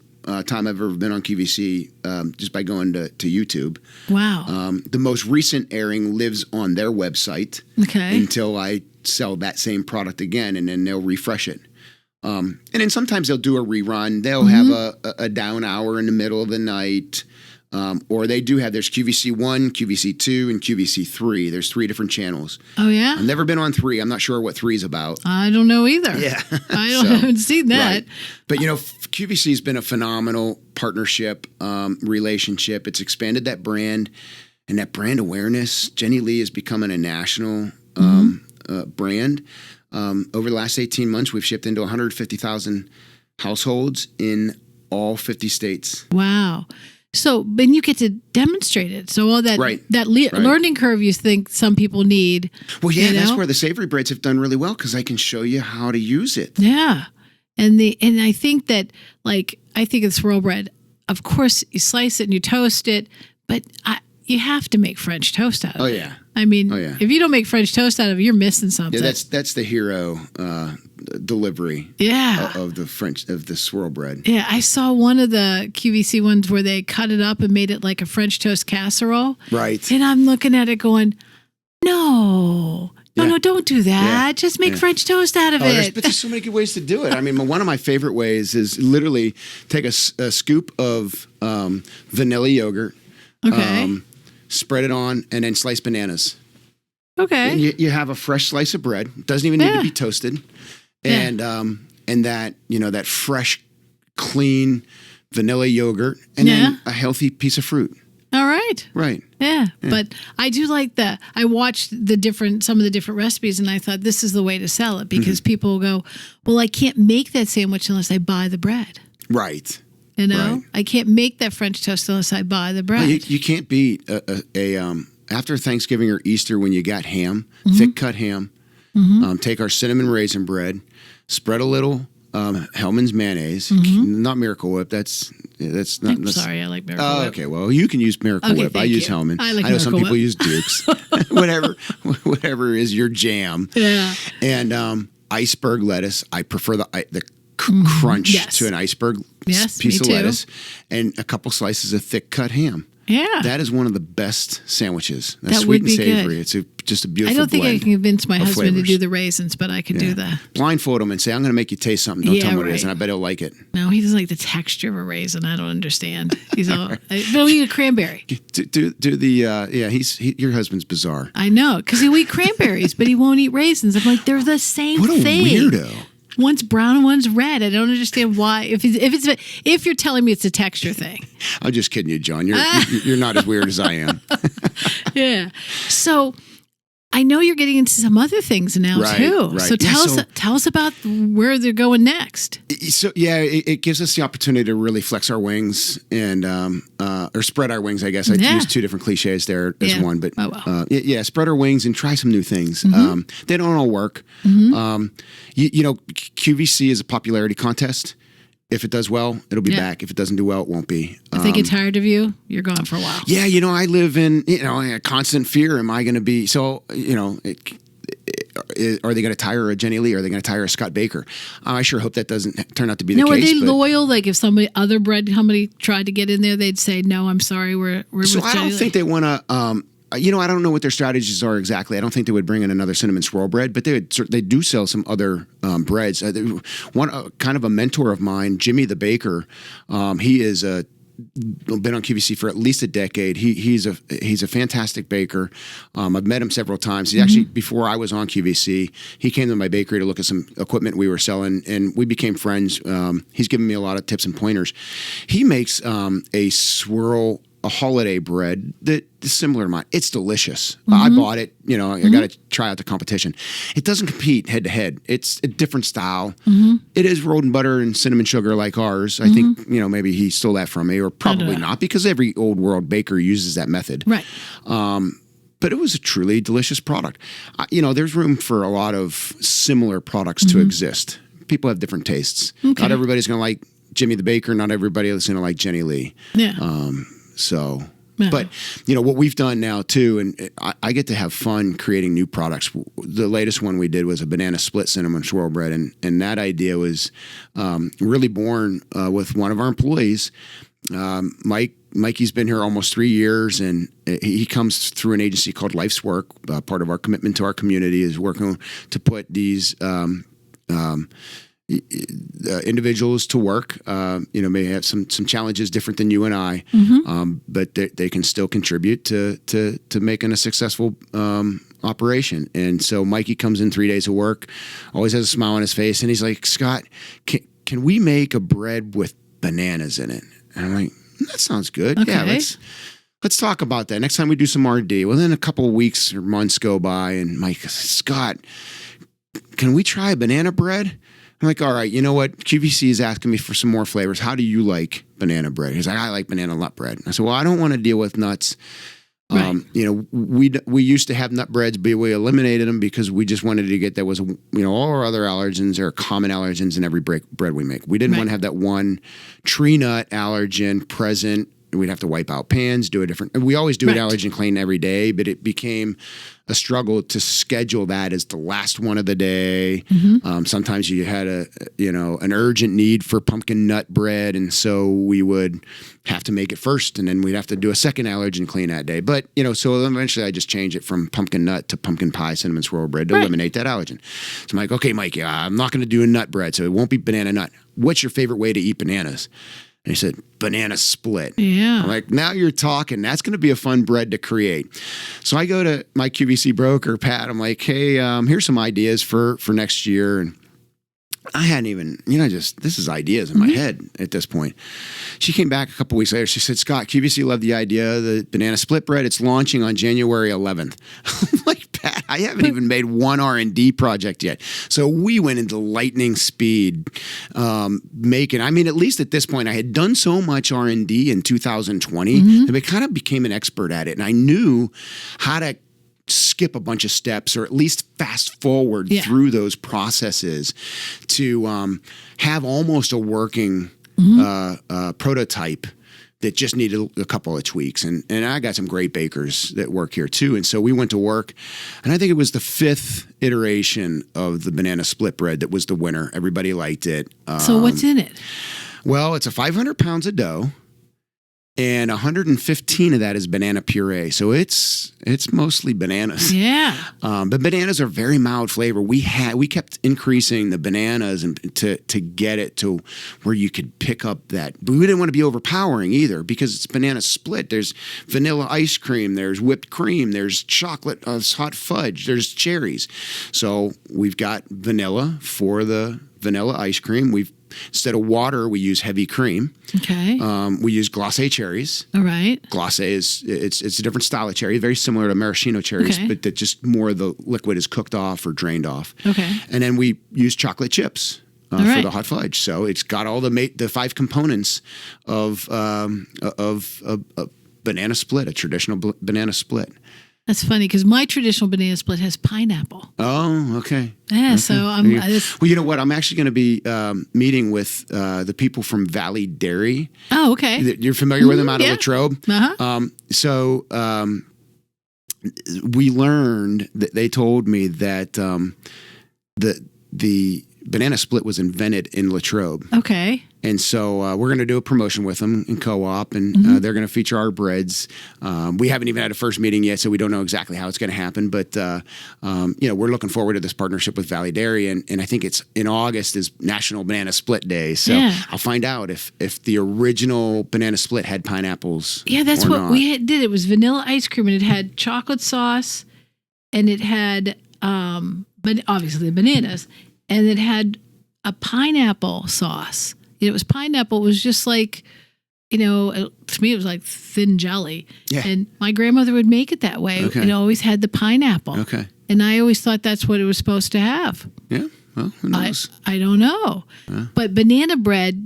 time I've ever been on QVC just by going to YouTube. Wow. The most recent airing lives on their website until I sell that same product again, and then they'll refresh it. And then sometimes they'll do a rerun. They'll have a down hour in the middle of the night. Or they do have, there's QVC 1, QVC 2, and QVC 3. There's 3 different channels. Oh, yeah? I've never been on 3. I'm not sure what 3 is about. I don't know either. Yeah. I haven't seen that. Right. But, QVC has been a phenomenal partnership, relationship. It's expanded that brand and that brand awareness. Jenny Lee is becoming a national brand. Over the last 18 months, we've shipped into 150,000 households in all 50 states. Wow. So, then you get to demonstrate it. So all that learning curve you think some people need. Well, yeah, that's where the savory breads have done really well because I can show you how to use it. Yeah, and I think that I think of Swirl Bread. of course, you slice it and you toast it, but you have to make French toast out of it. Oh, yeah. I mean, if you don't make French toast out of it, you're missing something. Yeah, that's the hero delivery. Yeah. Of the swirl bread. Yeah, I saw one of the QVC ones where they cut it up and made it like a French toast casserole. Right. And I'm looking at it going, no, don't do that. Yeah. Just make French toast out of it. But there's so many good ways to do it. I mean, one of my favorite ways is literally take a scoop of vanilla yogurt. Okay. Spread it on, and then slice bananas. Okay. And you have a fresh slice of bread. It doesn't even need to be toasted. And that fresh, clean vanilla yogurt, and then a healthy piece of fruit. All right. Right. Yeah. But I do like that. I watched some of the different recipes, and I thought this is the way to sell it because people will go, well, I can't make that sandwich unless I buy the bread. Right. You know, right. I can't make that French toast unless I buy the bread. Well, you can't beat after Thanksgiving or Easter when you got ham, thick cut ham. Take our cinnamon raisin bread, spread a little Hellman's mayonnaise, not Miracle Whip. That's not. I'm sorry, I like Miracle Whip. Okay, well, you can use Miracle Whip. I use Hellman. I know some people use Dukes. whatever is your jam. Yeah. And iceberg lettuce. I prefer the crunch to an iceberg piece of lettuce, and a couple slices of thick cut ham. Yeah, that is one of the best sandwiches. That's that sweet would be and savory. Good. It's just a beautiful. I don't think I can convince my husband flavors. to do the raisins, but I can do that. Blindfold him and say, "I'm going to make you taste something. Don't tell me what it is," and I bet he'll like it. No, he doesn't like the texture of a raisin. I don't understand. He's all. He'll eat a cranberry. Do the your husband's bizarre. I know because he'll eat cranberries, but he won't eat raisins. I'm like, they're the same thing. What a weirdo. One's brown and one's red. I don't understand why. If you're telling me it's a texture thing. I'm just kidding you, John. You're not as weird as I am. Yeah. So I know you're getting into some other things now too. Right. So tell us about where they're going next. So it gives us the opportunity to really flex our wings and or spread our wings. I guess I use two different cliches there as one, but spread our wings and try some new things. They don't all work. QVC is a popularity contest. If it does well, it'll be back. If it doesn't do well, it won't be. If they get tired of you, you're gone for a while. Yeah, I live in a constant fear. Am I going to be are they going to tire a Jenny Lee? Are they going to tire a Scott Baker? I sure hope that doesn't turn out to be the case. Are they loyal? Like if other bread company tried to get in there, they'd say, "No, I'm sorry, we're with Jenny Lee." I don't think they want to. I don't know what their strategies are exactly. I don't think they would bring in another cinnamon swirl bread, but they do sell some other breads. One kind of a mentor of mine, Jimmy the Baker. He is been on QVC for at least a decade. He's a fantastic baker. I've met him several times. He actually, before I was on QVC, he came to my bakery to look at some equipment we were selling, and we became friends. He's given me a lot of tips and pointers. He makes a holiday bread that is similar to mine. It's delicious. I bought it. I got to try out the competition. It doesn't compete head to head. It's a different style. It is rolled in butter and cinnamon sugar like ours. I think, maybe he stole that from me, or probably not, because every old world baker uses that method. Right. But it was a truly delicious product. There's room for a lot of similar products to exist. People have different tastes. Okay. Not everybody's going to like Jimmy the Baker. Not everybody is going to like Jenny Lee. Yeah. But what we've done now too, and I get to have fun creating new products. The latest one we did was a banana split cinnamon swirl bread, and that idea was really born with one of our employees. Mikey's been here almost 3 years, and he comes through an agency called Life's Work. Part of our commitment to our community is working to put these individuals to work, may have some challenges different than you and I, but they can still contribute to making a successful operation. And so Mikey comes in 3 days of work, always has a smile on his face, and he's like, "Scott, can we make a bread with bananas in it?" And I'm like, "That sounds good. Okay. Yeah, let's talk about that. Next time we do some R&D." Well, then a couple of weeks or months go by, and Mike says, "Scott, can we try a banana bread?" I'm like, "All right, you know what? QVC is asking me for some more flavors. How do you like banana bread?" He's like, "I like banana nut bread." I said, "Well, I don't want to deal with nuts. Right. We used to have nut breads, but we eliminated them because we just wanted to get all our other allergens are common allergens in every bread we make. We didn't want to have that one tree nut allergen present. We'd have to wipe out pans, do a different. We always do an allergen clean every day, but it became a struggle to schedule that as the last one of the day. Sometimes you had an urgent need for pumpkin nut bread, and so we would have to make it first, and then we'd have to do a second allergen clean that day. But so eventually I just changed it from pumpkin nut to pumpkin pie cinnamon swirl bread to eliminate that allergen. So I'm like, okay, Mike, I'm not going to do a nut bread, so it won't be banana nut. What's your favorite way to eat bananas? And he said, banana split. Yeah. I'm like, now you're talking. That's going to be a fun bread to create. So I go to my QVC broker, Pat. I'm like, hey, here's some ideas for next year. And I hadn't even, this is ideas in my head at this point. She came back a couple weeks later. She said, Scott, QVC loved the idea of the banana split bread. It's launching on January 11th. I'm like, Pat, I haven't even made one R&D project yet. So we went into lightning speed making, at least at this point, I had done so much R&D in 2020 that I kind of became an expert at it. And I knew how to skip a bunch of steps or at least fast forward through those processes to have almost a working prototype that just needed a couple of tweaks. And I got some great bakers that work here too. And so we went to work, and I think it was the 5th iteration of the banana split bread that was the winner. Everybody liked it. So what's in it? Well, it's 500 pounds of dough. And 115 of that is banana puree. So it's mostly bananas. Yeah. But bananas are very mild flavor. We kept increasing the bananas to get it to where you could pick up that. But we didn't want to be overpowering either because it's banana split. There's vanilla ice cream. There's whipped cream. There's chocolate, hot fudge. There's cherries. So we've got vanilla for the vanilla ice cream. Instead of water, we use heavy cream. Okay. We use glacé cherries. All right. Glacé it's a different style of cherry, very similar to maraschino cherries, but that just more of the liquid is cooked off or drained off. Okay. And then we use chocolate chips for the hot fudge. So it's got all the 5 components of banana split, a traditional banana split. That's funny because my traditional banana split has pineapple. Oh, okay. Yeah, okay. so well, you know what? I'm actually going to be meeting with the people from Valley Dairy. Oh, okay. You're familiar with them out of Latrobe? Uh-huh. So we learned that they told me that the banana split was invented in Latrobe. Okay. And so we're going to do a promotion with them in co-op, and they're going to feature our breads. We haven't even had a first meeting yet, so we don't know exactly how it's going to happen. But we're looking forward to this partnership with Valley Dairy, and I think it's in August is National Banana Split Day. So I'll find out if the original banana split had pineapples. Yeah, that's or what not. we did. It was vanilla ice cream, and it had chocolate sauce, and it had, but obviously the bananas, and it had a pineapple sauce. It was pineapple. It was just like, to me, it was like thin jelly. Yeah. And my grandmother would make it that way. Okay. It always had the pineapple. Okay. And I always thought that's what it was supposed to have. Yeah. Well, who knows? I don't know. But banana bread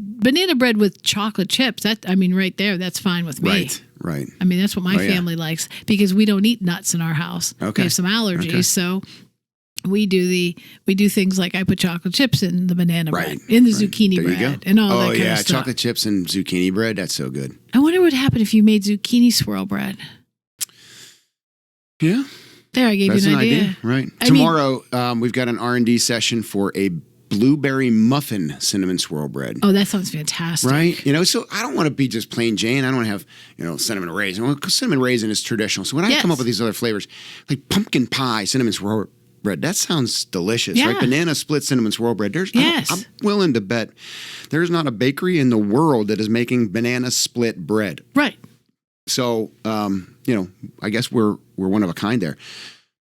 with chocolate chips, right there, that's fine with me. Right. That's what my family likes because we don't eat nuts in our house. Okay. We have some allergies, so we do things like I put chocolate chips in the banana bread, in the zucchini bread, and all that kind of stuff. Chocolate chips and zucchini bread, that's so good. I wonder what would happen if you made zucchini swirl bread. Yeah. There, I gave you an idea. Right. Tomorrow, we've got an R&D session for a blueberry muffin cinnamon swirl bread. Oh, that sounds fantastic. Right? So I don't want to be just plain Jane. I don't want to have, cinnamon raisin. Well, cinnamon raisin is traditional. So when I come up with these other flavors, like pumpkin pie, cinnamon swirl bread, that sounds delicious, right? Banana split cinnamon swirl bread. I'm willing to bet there's not a bakery in the world that is making banana split bread. Right. So, I guess we're one of a kind there.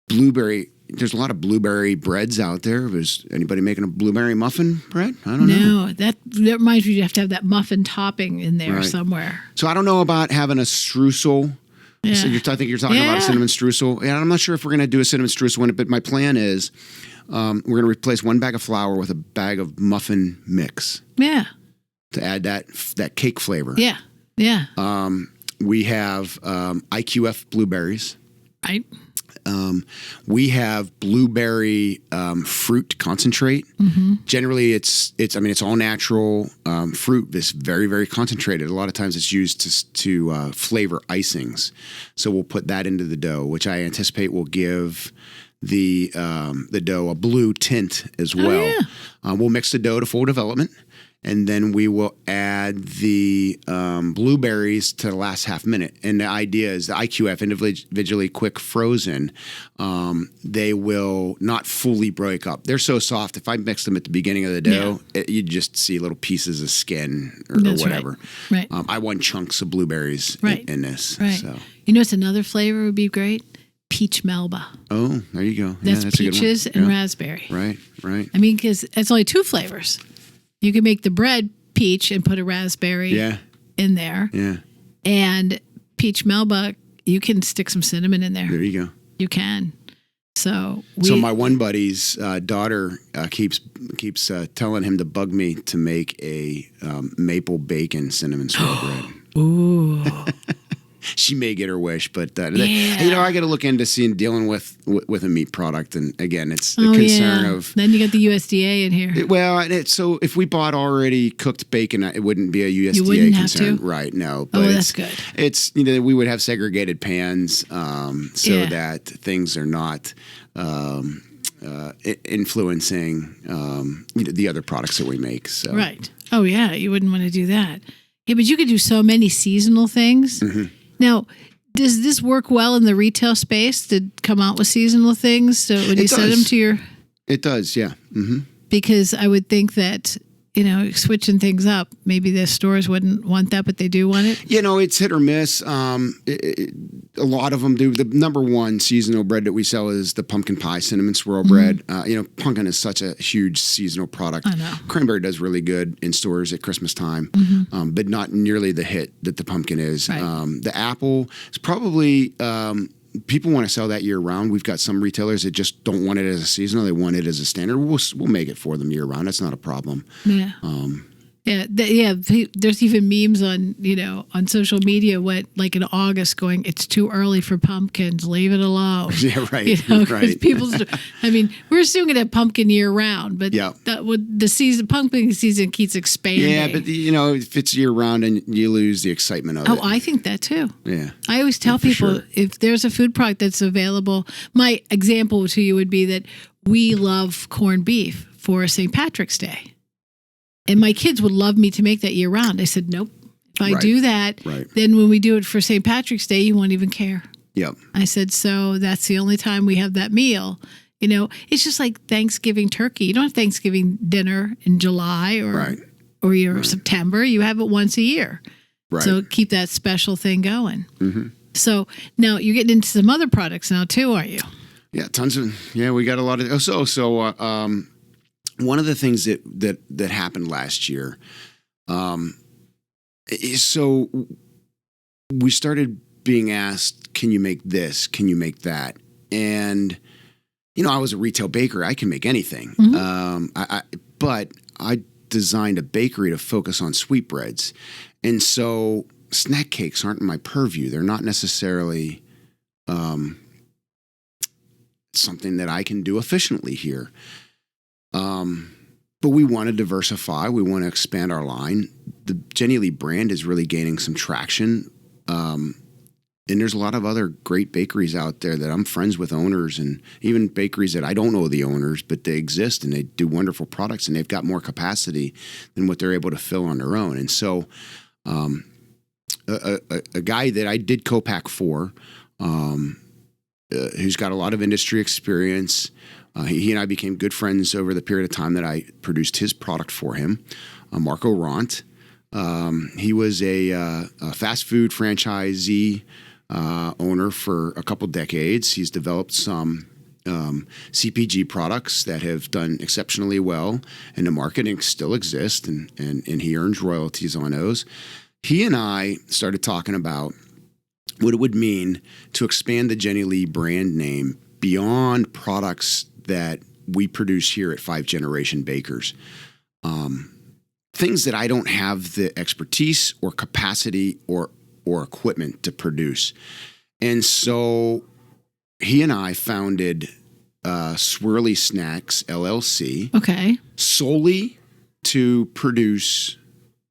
There's a lot of blueberry breads out there. Is anybody making a blueberry muffin bread? I don't know. No, that reminds me you have to have that muffin topping in there somewhere. So I don't know about having a streusel. Yeah. So I think you're talking about a cinnamon streusel. And I'm not sure if we're going to do a cinnamon streusel one, but my plan is we're going to replace one bag of flour with a bag of muffin mix. Yeah. To add that cake flavor. Yeah. Yeah. We have IQF blueberries. Right. We have blueberry fruit concentrate. Generally, it's all natural fruit. This very, very concentrated. A lot of times, it's used to flavor icings. So we'll put that into the dough, which I anticipate will give the dough a blue tint as well. Oh, yeah. We'll mix the dough to full development. And then we will add the blueberries to the last half minute. And the idea is the IQF, individually quick frozen, they will not fully break up. They're so soft. If I mix them at the beginning of the dough, you just see little pieces of skin or whatever. Right. I want chunks of blueberries in this. Right. So. You know what's another flavor would be great? Peach Melba. Oh, there you go. That's a good peaches one. and raspberry. Right. I mean, because it's only 2 flavors. You can make the bread peach and put a raspberry in there. Yeah. And peach Melba, you can stick some cinnamon in there. There you go. You can. So my one buddy's daughter keeps telling him to bug me to make a maple bacon cinnamon swirl bread. Ooh. She may get her wish, but I got to look into dealing with a meat product, and again, it's the concern of. Then you got the USDA in here. So if we bought already cooked bacon, it wouldn't be a USDA you wouldn't concern, have to? Right? No, but that's good. It's we would have segregated pans so that things are not. Influencing the other products that we make. So. Right. Oh yeah, you wouldn't want to do that. Yeah, but you could do so many seasonal things. Mm-hmm. Now, does this work well in the retail space to come out with seasonal things? So when you send them to your... It does, yeah. Mm-hmm. Because I would think that, switching things up, maybe the stores wouldn't want that, but they do want it. It's hit or miss. A lot of them do. The number one seasonal bread that we sell is the pumpkin pie cinnamon swirl bread. Pumpkin is such a huge seasonal product. I know. Cranberry does really good in stores at Christmas time, but not nearly the hit that the pumpkin is. Right. The apple is probably... people want to sell that year round. We've got some retailers that just don't want it as a seasonal; they want it as a standard. We'll make it for them year round. That's not a problem. Yeah. There's even memes on social media like in August going, it's too early for pumpkins, leave it alone. Yeah, right. Right. We're assuming that pumpkin year round, but the pumpkin season keeps expanding. Yeah, but if it's year round and you lose the excitement of it. Oh, I think that too. Yeah. I always tell people if there's a food product that's available, my example to you would be that we love corned beef for St. Patrick's Day. And my kids would love me to make that year round. I said, nope. If I do that, then when we do it for St. Patrick's Day, you won't even care. Yep. I said, so that's the only time we have that meal. It's just like Thanksgiving turkey. You don't have Thanksgiving dinner in July or your September. You have it once a year. Right. So keep that special thing going. Mm-hmm. So now you're getting into some other products now too, are you? Yeah, tons of. Yeah, we got a lot of. One of the things that happened last year, so we started being asked, can you make this? Can you make that? And, I was a retail baker. I can make anything. Mm-hmm. But I designed a bakery to focus on sweetbreads. And so snack cakes aren't in my purview. They're not necessarily something that I can do efficiently here. But we want to diversify. We want to expand our line. The Jenny Lee brand is really gaining some traction. And there's a lot of other great bakeries out there that I'm friends with owners, and even bakeries that I don't know the owners, but they exist and they do wonderful products, and they've got more capacity than what they're able to fill on their own. And so a guy that I did co-pack for, who's got a lot of industry experience, he and I became good friends over the period of time that I produced his product for him, Marco Ront. He was a fast food franchisee owner for a couple decades. He's developed some CPG products that have done exceptionally well, and the marketing still exists, and he earns royalties on those. He and I started talking about what it would mean to expand the Jenny Lee brand name beyond products that we produce here at 5 Generation Bakers. Things that I don't have the expertise or capacity or or equipment to produce. And so he and I founded Swirly Snacks LLC. Okay. Solely to produce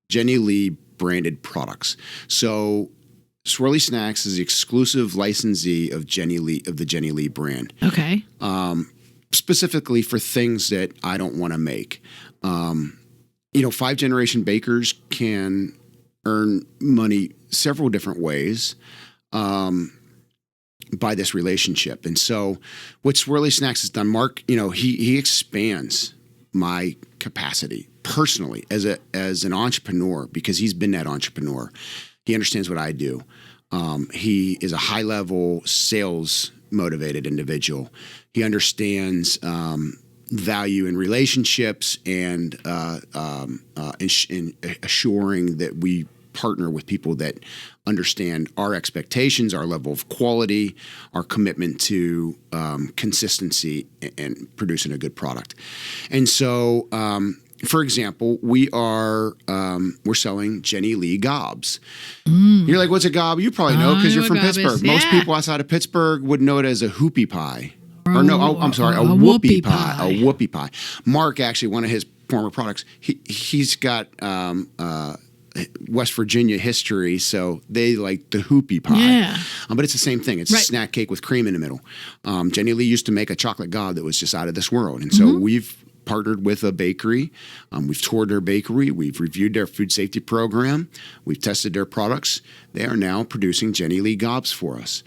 Jenny Lee branded products. So Swirly Snacks is the exclusive licensee of the Jenny Lee brand. Okay. Specifically for things that I don't want to make. 5-generation bakers can earn money several different ways by this relationship. And so what Swirly Snacks has done, Mark, he expands my capacity personally as an entrepreneur, because he's been that entrepreneur. He understands what I do. He is a high-level sales motivated individual. He understands value in relationships and assuring that we partner with people that understand our expectations, our level of quality, our commitment to consistency and producing a good product. And so, for example, we're selling Jenny Lee gobs. You're like, what's a gob? You probably know because you're from Pittsburgh. Most people outside of Pittsburgh would know it as a hoopie pie. Or no, I'm sorry, a whoopie pie. A whoopie pie. Mark, actually, one of his former products, he's got West Virginia history, so they like the hoopie pie. Yeah. But it's the same thing. It's a snack cake with cream in the middle. Jenny Lee used to make a chocolate gob that was just out of this world. And so we've partnered with a bakery. We've toured their bakery. We've reviewed their food safety program. We've tested their products. They are now producing Jenny Lee gobs for us.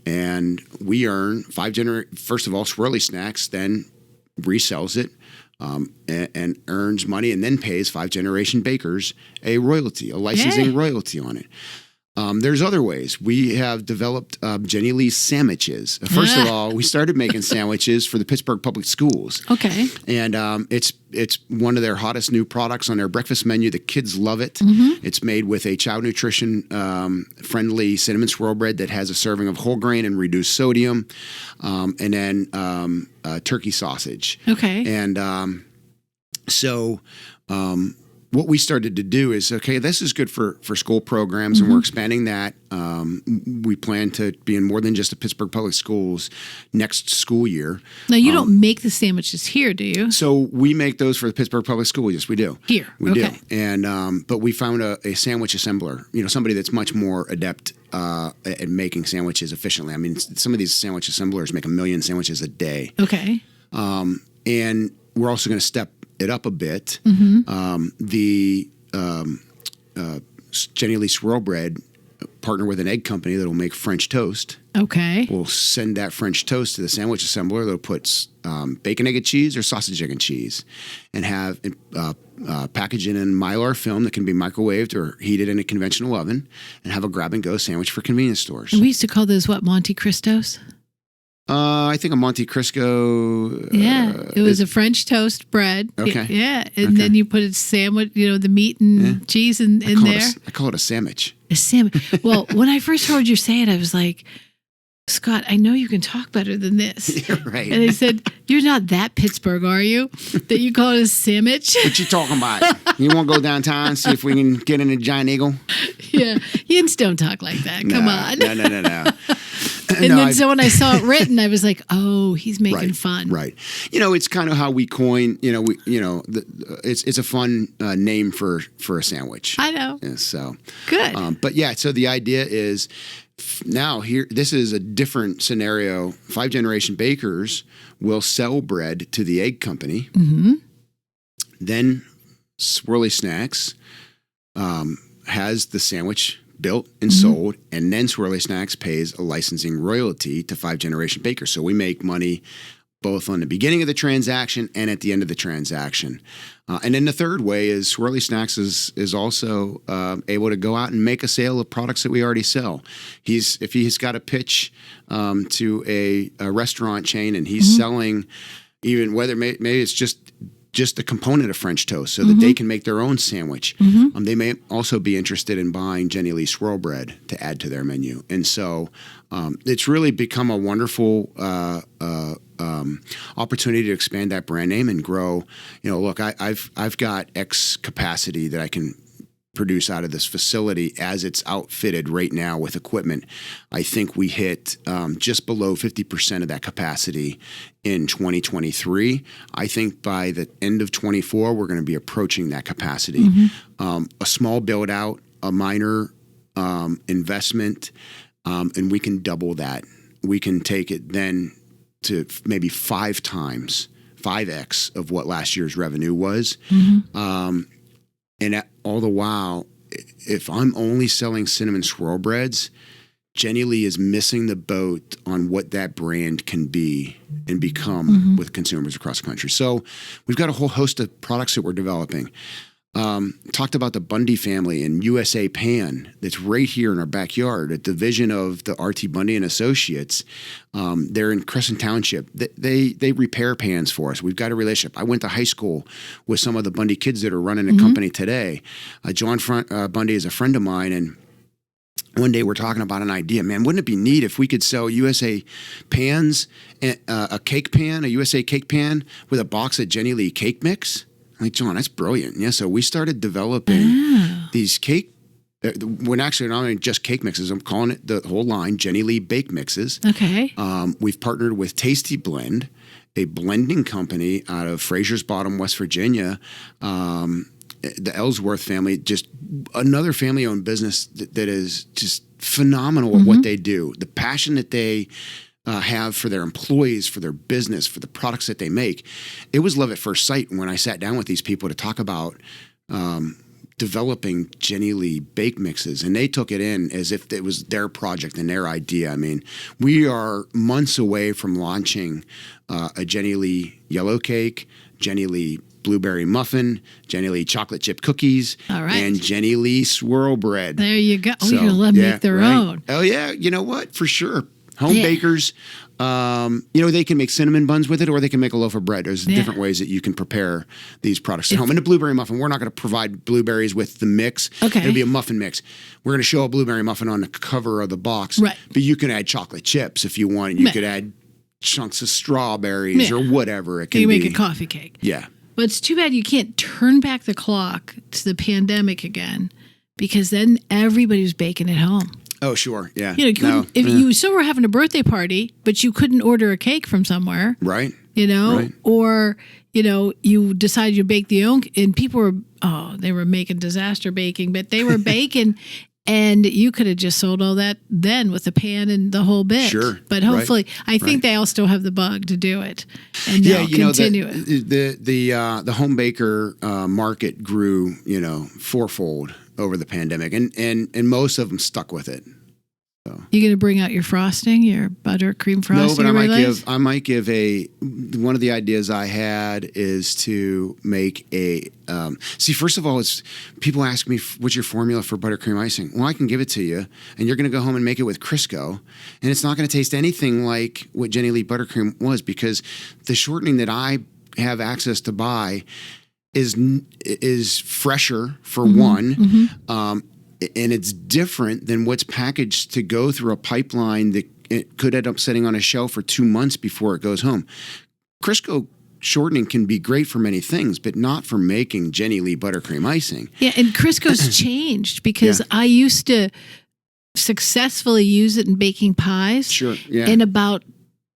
And we earn first of all, Swirly Snacks then resells it and earns money, and then pays 5-generation bakers a royalty, a licensing royalty on it. There's other ways. We have developed Jenny Lee sandwiches. First of all, we started making sandwiches for the Pittsburgh Public Schools. Okay. And it's one of their hottest new products on their breakfast menu. The kids love it. It's made with a child nutrition friendly cinnamon swirl bread that has a serving of whole grain and reduced sodium, and then turkey sausage. Okay. And so what we started to do is, okay, this is good for school programs, and we're expanding that. We plan to be in more than just the Pittsburgh Public Schools next school year. Now, you don't make the sandwiches here, do you? So we make those for the Pittsburgh Public Schools. Yes, we do. Here, we do. And but we found a sandwich assembler. Somebody that's much more adept at making sandwiches efficiently. I mean, some of these sandwich assemblers make 1 million sandwiches a day. Okay. And we're also going to step it up a bit. The Jenny Lee Swirl Bread partner with an egg company that will make French toast. Okay. We'll send that French toast to the sandwich assembler. They'll put bacon, egg, and cheese or sausage, egg, and cheese, and have package it in Mylar film that can be microwaved or heated in a conventional oven, and have a grab-and-go sandwich for convenience stores. And we used to call those, what, Monte Cristos? I think a Monte Cristo. It was a French toast bread. Okay. Yeah, and then you put a sandwich, the meat and cheese in there. I call it a sandwich. A sandwich. Well, when I first heard you say it, I was like, Scott, I know you can talk better than this. Yeah, right. And I said, you're not that Pittsburgh, are you? That you call it a sandwich? What you talking about? You want to go downtown, see if we can get in a Giant Eagle? Yeah. Yins don't talk like that. Come on. No. And so when I saw it written, I was like, "Oh, he's making fun." Right. It's kind of how we coin. It's a fun name for a sandwich. I know. Yeah, so good. But yeah, so the idea is now here. This is a different scenario. 5-generation bakers will sell bread to the egg company. Then Swirly Snacks has the sandwich built and sold, and then Swirly Snacks pays a licensing royalty to 5-generation bakers. So we make money both on the beginning of the transaction and at the end of the transaction. And then the third way is Swirly Snacks is also able to go out and make a sale of products that we already sell. If he's got a pitch to a restaurant chain, and he's selling, even whether maybe it's just a component of French toast so that they can make their own sandwich. They may also be interested in buying Jenny Lee Swirl Bread to add to their menu. And so it's really become a wonderful opportunity to expand that brand name and grow. Look, I've got X capacity that I can produce out of this facility as it's outfitted right now with equipment. I think we hit just below 50% of that capacity in 2023. I think by the end of 24, we're going to be approaching that capacity. A small build out, a minor investment, and we can double that. We can take it then to maybe 5x of what last year's revenue was. And all the while, if I'm only selling cinnamon swirl breads, Jenny Lee is missing the boat on what that brand can be and become with consumers across the country. So we've got a whole host of products that we're developing. Talked about the Bundy family and USA Pan that's right here in our backyard, a division of the RT Bundy and Associates. They're in Crescent Township. They repair pans for us. We've got a relationship. I went to high school with some of the Bundy kids that are running a company today. John Bundy is a friend of mine, and one day we're talking about an idea. Man, wouldn't it be neat if we could sell USA pans, a cake pan, a USA cake pan with a box of Jenny Lee cake mix? I'm like, John, that's brilliant. Yeah, so we started developing these cake, when actually not only just cake mixes, I'm calling it the whole line, Jenny Lee Bake Mixes. Okay. We've partnered with Tasty Blend, a blending company out of Fraser's Bottom, West Virginia. The Ellsworth family, just another family-owned business that is just phenomenal at what they do. The passion that they have for their employees, for their business, for the products that they make. It was love at first sight when I sat down with these people to talk about developing Jenny Lee bake mixes, and they took it in as if it was their project and their idea. I mean, we are months away from launching a Jenny Lee yellow cake, Jenny Lee blueberry muffin, Jenny Lee chocolate chip cookies, and Jenny Lee swirl bread. There you go. Oh, you're going to let them make their own. Oh, yeah. You know what? For sure. Home bakers, they can make cinnamon buns with it, or they can make a loaf of bread. There's different ways that you can prepare these products at home. And a blueberry muffin, we're not going to provide blueberries with the mix. Okay. It'll be a muffin mix. We're going to show a blueberry muffin on the cover of the box. Right. But you can add chocolate chips if you want. You could add chunks of strawberries or whatever it can be. You make a coffee cake. Yeah. But it's too bad you can't turn back the clock to the pandemic again, because then everybody was baking at home. Oh, sure. Yeah. You still were having a birthday party, but you couldn't order a cake from somewhere. Right. Or, you decided to bake the own, and people were, they were making disaster baking, but they were baking, and you could have just sold all that then with the pan and the whole bit. Sure. But hopefully, I think they all still have the bug to do it. And continue it. The home baker market grew, fourfold over the pandemic, and most of them stuck with it. So. You going to bring out your frosting, your buttercream frosting? No, but I might give one of the ideas I had is to make first of all, it's people ask me, what's your formula for buttercream icing? Well, I can give it to you, and you're going to go home and make it with Crisco, and it's not going to taste anything like what Jenny Lee buttercream was, because the shortening that I have access to buy is fresher for one, and it's different than what's packaged to go through a pipeline that it could end up sitting on a shelf for 2 months before it goes home. Crisco shortening can be great for many things, but not for making Jenny Lee buttercream icing. Yeah, and Crisco's changed, because I used to successfully use it in baking pies. Sure, yeah. And about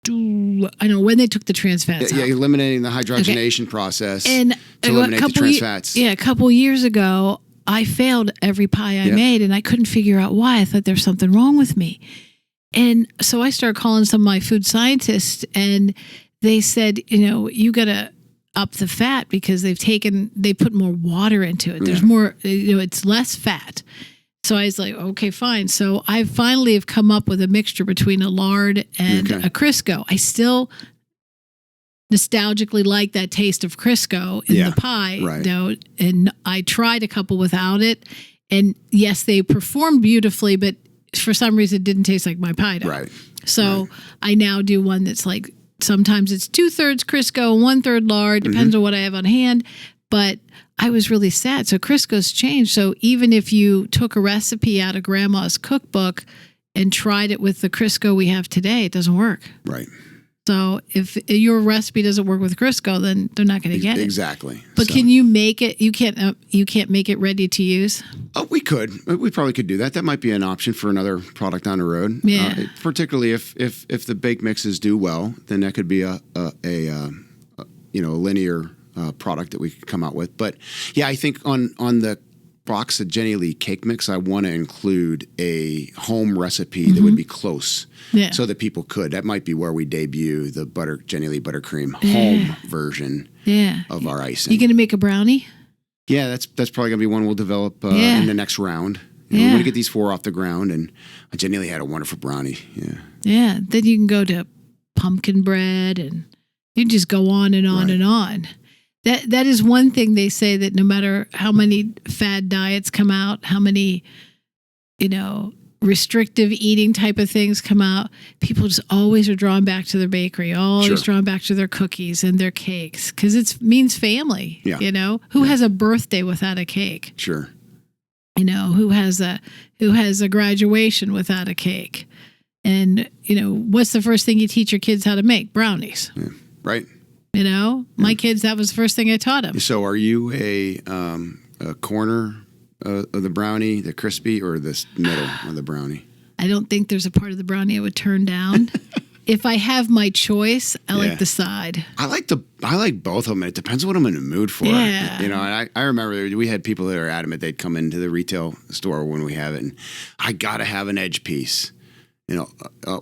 when they took the trans fats out. Yeah, eliminating the hydrogenation process and to eliminate the trans fats. A couple years ago, I failed every pie I made, and I couldn't figure out why. I thought there's something wrong with me. And so I started calling some of my food scientists, and they said, you got to up the fat, because they put more water into it. There's more, it's less fat. So I was like, okay, fine. So I finally have come up with a mixture between a lard and a Crisco. I still nostalgically like that taste of Crisco in the pie, and I tried a couple without it, and yes, they performed beautifully, but for some reason it didn't taste like my pie dough. Right. So I now do one that's like, sometimes it's 2/3 Crisco, 1/3 lard, depends on what I have on hand, but I was really sad. So Crisco's changed. So even if you took a recipe out of Grandma's cookbook and tried it with the Crisco we have today, it doesn't work. Right. So if your recipe doesn't work with Crisco, then they're not going to get it. Exactly. But can you make it? You can't make it ready to use. Oh, we could. We probably could do that. That might be an option for another product on the road. Yeah. Particularly if the bake mixes do well, then that could be a linear product that we could come out with. But yeah, I think on the box of Jenny Lee cake mix, I want to include a home recipe that would be close, so that people could. That might be where we debut the Jenny Lee buttercream home version of our icing. You going to make a brownie? Yeah, that's probably going to be one we'll develop in the next round. We want to get these 4 off the ground, and Jenny Lee had a wonderful brownie. Yeah. Yeah. Then you can go to pumpkin bread, and you just go on and on and on. That is one thing they say, that no matter how many fad diets come out, how many, restrictive eating type of things come out, people just always are drawn back to their bakery, always drawn back to their cookies and their cakes, because it means family. Yeah. Who has a birthday without a cake? Sure. Who has a graduation without a cake? And what's the first thing you teach your kids how to make? Brownies. Yeah. Right. My kids, that was the first thing I taught them. So are you a corner of the brownie, the crispy, or the middle of the brownie? I don't think there's a part of the brownie I would turn down. If I have my choice, I like the side. I like both of them. It depends what I'm in the mood for. Yeah. And I remember we had people that are adamant they'd come into the retail store when we have it, and I got to have an edge piece.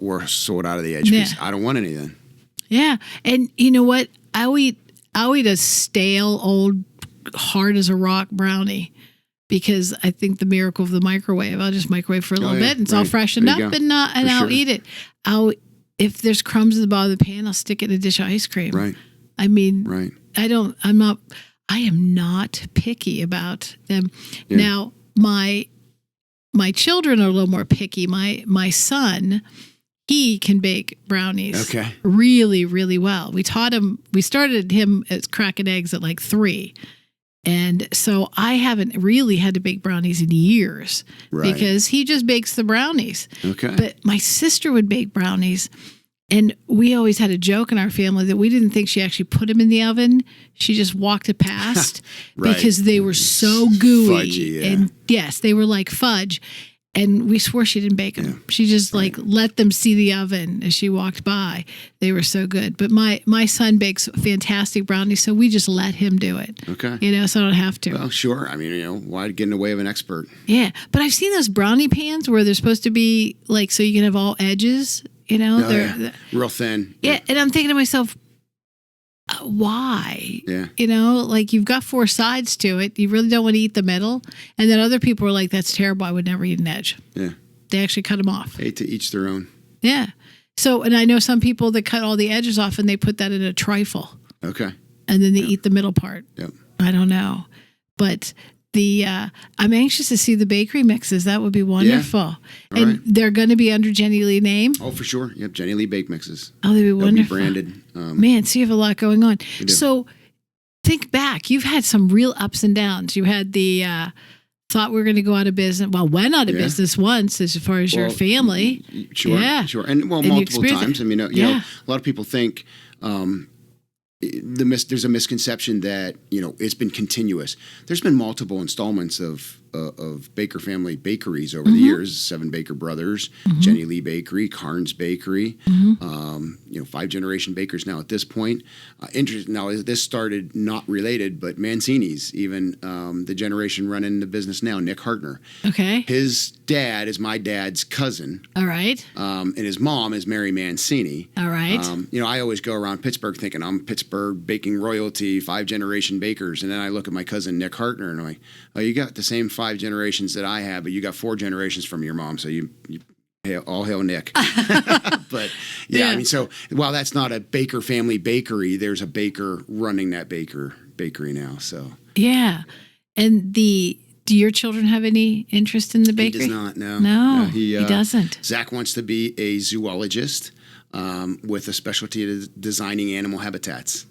We're sold out of the edge piece. I don't want anything. Yeah. And you know what? I'll eat a stale, old, hard as a rock brownie, because I think the miracle of the microwave. I'll just microwave for a little bit, and it's all freshened up, and I'll eat it. If there's crumbs in the bottom of the pan, I'll stick it in a dish of ice cream. Right. I mean, I am not picky about them. Yeah. Now, my children are a little more picky. My son, he can bake brownies really, really well. We started him as cracking eggs at like 3. And so I haven't really had to bake brownies in years because he just bakes the brownies. Okay. But my sister would bake brownies, and we always had a joke in our family that we didn't think she actually put them in the oven. She just walked it past because they were so gooey. Fudgy, and yes, they were like fudge. And we swore she didn't bake them. Yeah. She just let them see the oven as she walked by. They were so good. But my son bakes fantastic brownies, so we just let him do it. Okay. So I don't have to. Well, sure. I mean, why get in the way of an expert? Yeah. But I've seen those brownie pans where they're supposed to be so you can have all edges, they're real thin. Yeah. And I'm thinking to myself, why? Yeah. You've got 4 sides to it. You really don't want to eat the middle. And then other people are like, that's terrible. I would never eat an edge. Yeah. They actually cut them off. Hey, to each their own. Yeah. So, and I know some people that cut all the edges off and they put that in a trifle. Okay. And then they eat the middle part. Yep. I don't know. But I'm anxious to see the bakery mixes. That would be wonderful. Yeah. And they're going to be under Jenny Lee name. Oh, for sure. Yep. Jenny Lee Bake Mixes. Oh, they'd be wonderful. They'll be branded. Man, so you have a lot going on. So think back. You've had some real ups and downs. You had the thought we were going to go out of business. Well, went out of business once as far as your family. Sure. Yeah. Sure. And multiple times. I mean, a lot of people think there's a misconception that it's been continuous. There's been multiple installments of Baker family bakeries over the years. 7 Baker brothers, Jenny Lee Bakery, Carnes Bakery, 5-generation bakers now at this point. Now this started not related, but Mancini's, even the generation running the business now, Nick Hartner. Okay. His dad is my dad's cousin. All right. And his mom is Mary Mancini. All right. I always go around Pittsburgh thinking I'm Pittsburgh baking royalty, 5-generation bakers, and then I look at my cousin Nick Hartner and I'm like, oh, you got the same 5 generations that I have, but you got 4 generations from your mom, so you all hail Nick. But I mean, so while that's not a Baker family bakery, there's a baker running that bakery now. So yeah, and do your children have any interest in the bakery? He does not. No, he doesn't. Zach wants to be a zoologist with a specialty to designing animal habitats.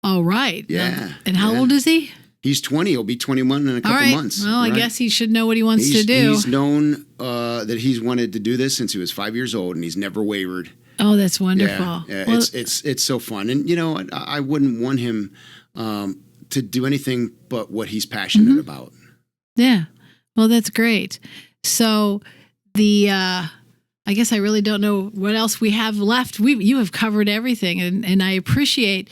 All right. Yeah. And how old is he? He's 20. He'll be 21 in a couple months. Well, I guess he should know what he wants to do. He's known that he's wanted to do this since he was 5 years old, and he's never wavered. Oh, that's wonderful. Yeah, Well, it's so fun. And, I wouldn't want him to do anything but what he's passionate about. yeah. Well, that's great. So I guess I really don't know what else we have left. You have covered everything, and I appreciate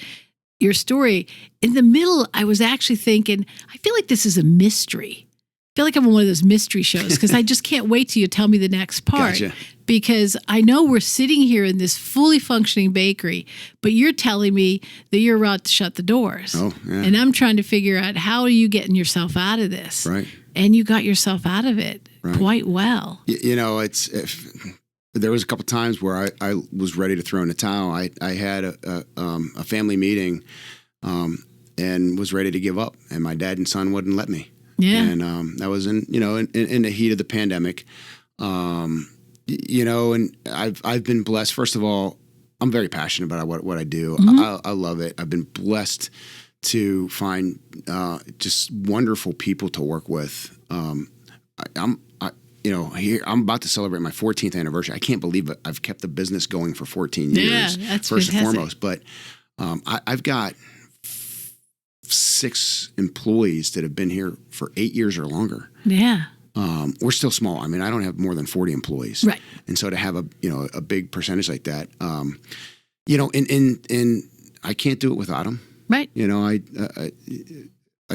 your story. In the middle, I was actually thinking, I feel like this is a mystery. I feel like I'm on one of those mystery shows because I just can't wait till you tell me the next part. Gotcha. Because I know we're sitting here in this fully functioning bakery, but you're telling me that you're about to shut the doors. Oh, yeah. And I'm trying to figure out, how are you getting yourself out of this? Right. And you got yourself out of it quite well. There was a couple times where I was ready to throw in the towel. I had a family meeting and was ready to give up, and my dad and son wouldn't let me. Yeah. And that was in the heat of the pandemic. And I've been blessed. First of all, I'm very passionate about what I do. I love it. I've been blessed to find just wonderful people to work with. Here I'm about to celebrate my 14th anniversary. I can't believe it. I've kept the business going for 14 years. Yeah, that's first fantastic. and foremost. But I've got 6 employees that have been here for 8 years or longer. Yeah. We're still small. I mean, I don't have more than 40 employees. Right. And so to have a big percentage like that, and I can't do it without them. Right. I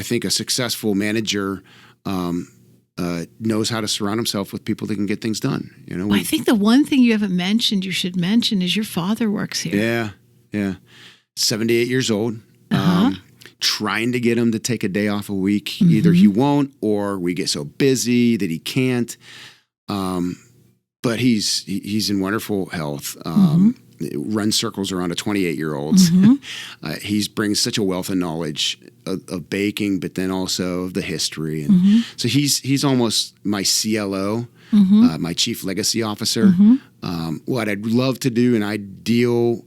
think a successful manager knows how to surround himself with people that can get things done. I think the one thing you haven't mentioned, you should mention, is your father works here. Yeah. 78 years old. Trying to get him to take a day off a week. Either he won't, or we get so busy that he can't. But he's in wonderful health. Runs circles around a 28-year-olds. He brings such a wealth of knowledge of baking, but then also the history. And so he's almost my CLO, my chief legacy officer. What I'd love to do, an ideal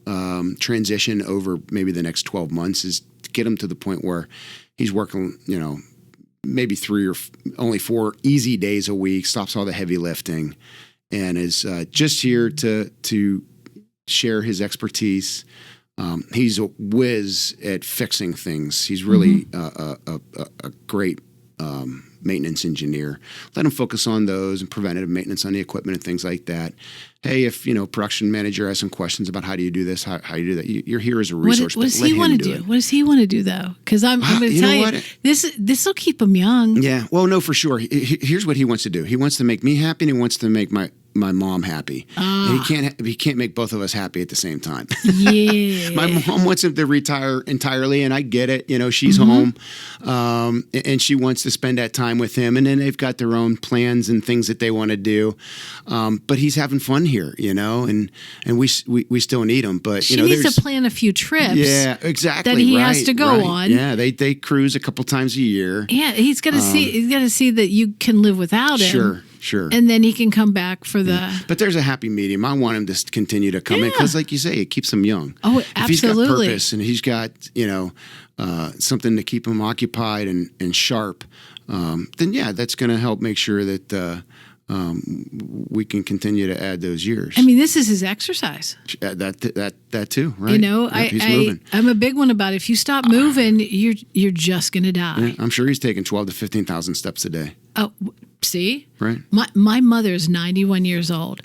transition over maybe the next 12 months, is to get him to the point where he's working, maybe 3 or only 4 easy days a week, stops all the heavy lifting, and is just here to share his expertise. He's a whiz at fixing things. He's really a great maintenance engineer. Let him focus on those and preventative maintenance on the equipment and things like that. Hey, if production manager has some questions about how do you do this, how do you do that, you're here as a resource. What does he want to do? What does he want to do though? Because I'm going to tell you, this will keep him young. Yeah. Well, no, for sure. Here's what he wants to do. He wants to make me happy, and he wants to make my mom happy. And he can't make both of us happy at the same time. Yeah. My mom wants him to retire entirely, and I get it. She's home, and she wants to spend that time with him. And then they've got their own plans and things that they want to do. But he's having fun here, and we still need him. But she needs to plan a few trips. Yeah, exactly. That he has to go on. Yeah, they cruise a couple times a year. Yeah, he's got to see. He's got to see that you can live without him. Sure. And then he can come back for the... But there's a happy medium. I want him to continue to come in because, like you say, it keeps him young. Oh, if absolutely. If he's got purpose and he's got, something to keep him occupied and sharp, then, that's going to help make sure that we can continue to add those years. I mean, this is his exercise. That too, right? He's moving. I'm a big one about it. If you stop moving, you're just going to die. Yeah, I'm sure he's taking 12 to 15,000 steps a day. Oh, see? Right. My mother's 91 years old,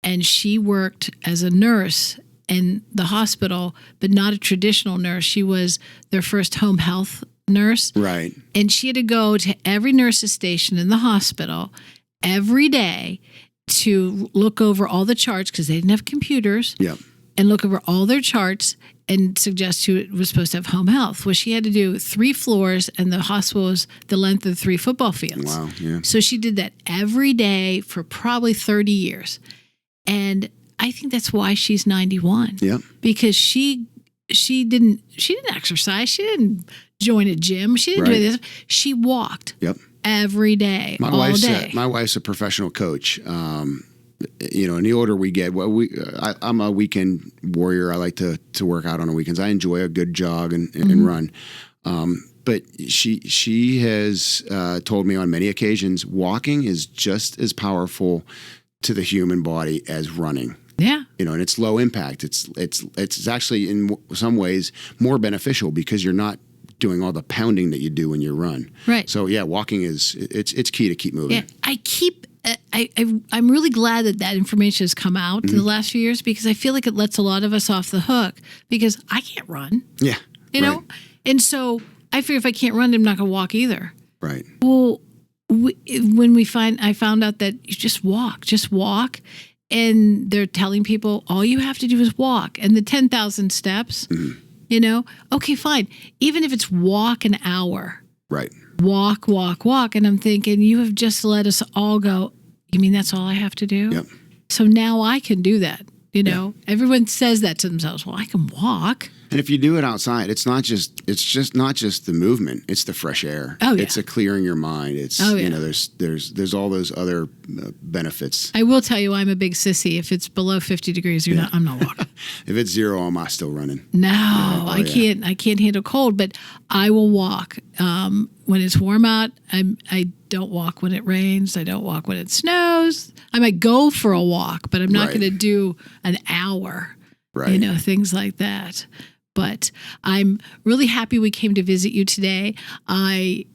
and she worked as a nurse in the hospital, but not a traditional nurse. She was their first home health nurse. Right. And she had to go to every nurse's station in the hospital every day to look over all the charts, because they didn't have computers. Yep. And look over all their charts and suggest who was supposed to have home health. Well, she had to do 3 floors, and the hospital was the length of 3 football fields. Wow, yeah. So she did that every day for probably 30 years. And I think that's why she's 91. Yep. Because she didn't exercise. She didn't join a gym. She didn't do this. She walked. Yep. Every day, all day. My wife's a professional coach. And the older we get, I'm a weekend warrior. I like to work out on the weekends. I enjoy a good jog and run. But she has told me on many occasions, walking is just as powerful to the human body as running. Yeah. And it's low impact. It's actually in some ways more beneficial because you're not doing all the pounding that you do when you run. Right. So yeah, walking it's key to keep moving. Yeah, I'm really glad that information has come out in the last few years, because I feel like it lets a lot of us off the hook, because I can't run. Yeah. You know? And so I figure if I can't run, I'm not going to walk either. Right. Well, I found out that you just walk. And they're telling people all you have to do is walk. And the 10,000 steps, okay, fine. Even if it's walk an hour. Right. Walk. And I'm thinking, you have just let us all go, you mean that's all I have to do? Yep. So now I can do that. Everyone says that to themselves. Well, I can walk. And if you do it outside, it's just not just the movement, it's the fresh air. Oh, yeah. It's a clearing your mind. It's, there's all those other benefits. I will tell you, I'm a big sissy. If it's below 50 degrees, I'm not walking. If it's 0, I'm still running. No, I can't handle cold, but I will walk. When it's warm out, I don't walk when it rains. I don't walk when it snows. I might go for a walk, but I'm not going to do an hour. Right. Things like that. But I'm really happy we came to visit you today. I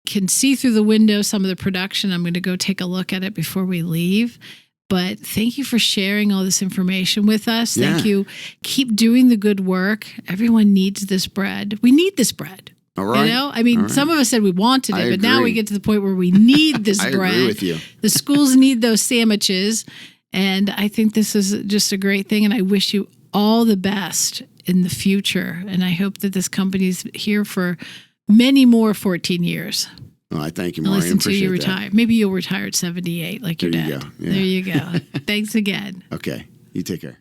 can see through the window some of the production. I'm going to go take a look at it before we leave. But thank you for sharing all this information with us. Yeah. Thank you. Keep doing the good work. Everyone needs this bread. We need this bread. All right. Some of us said we wanted it, I but now agree. we get to the point where we need this I bread. agree with you. The schools need those sandwiches. And I think this is just a great thing. And I wish you all the best in the future. And I hope that this company's here for many more 14 years. Oh, I thank you, Maureen. Unless until you Appreciate retire. Maybe you'll retire at 78 like your There dad. you go. Yeah. There you go. Thanks again. Okay. You take care.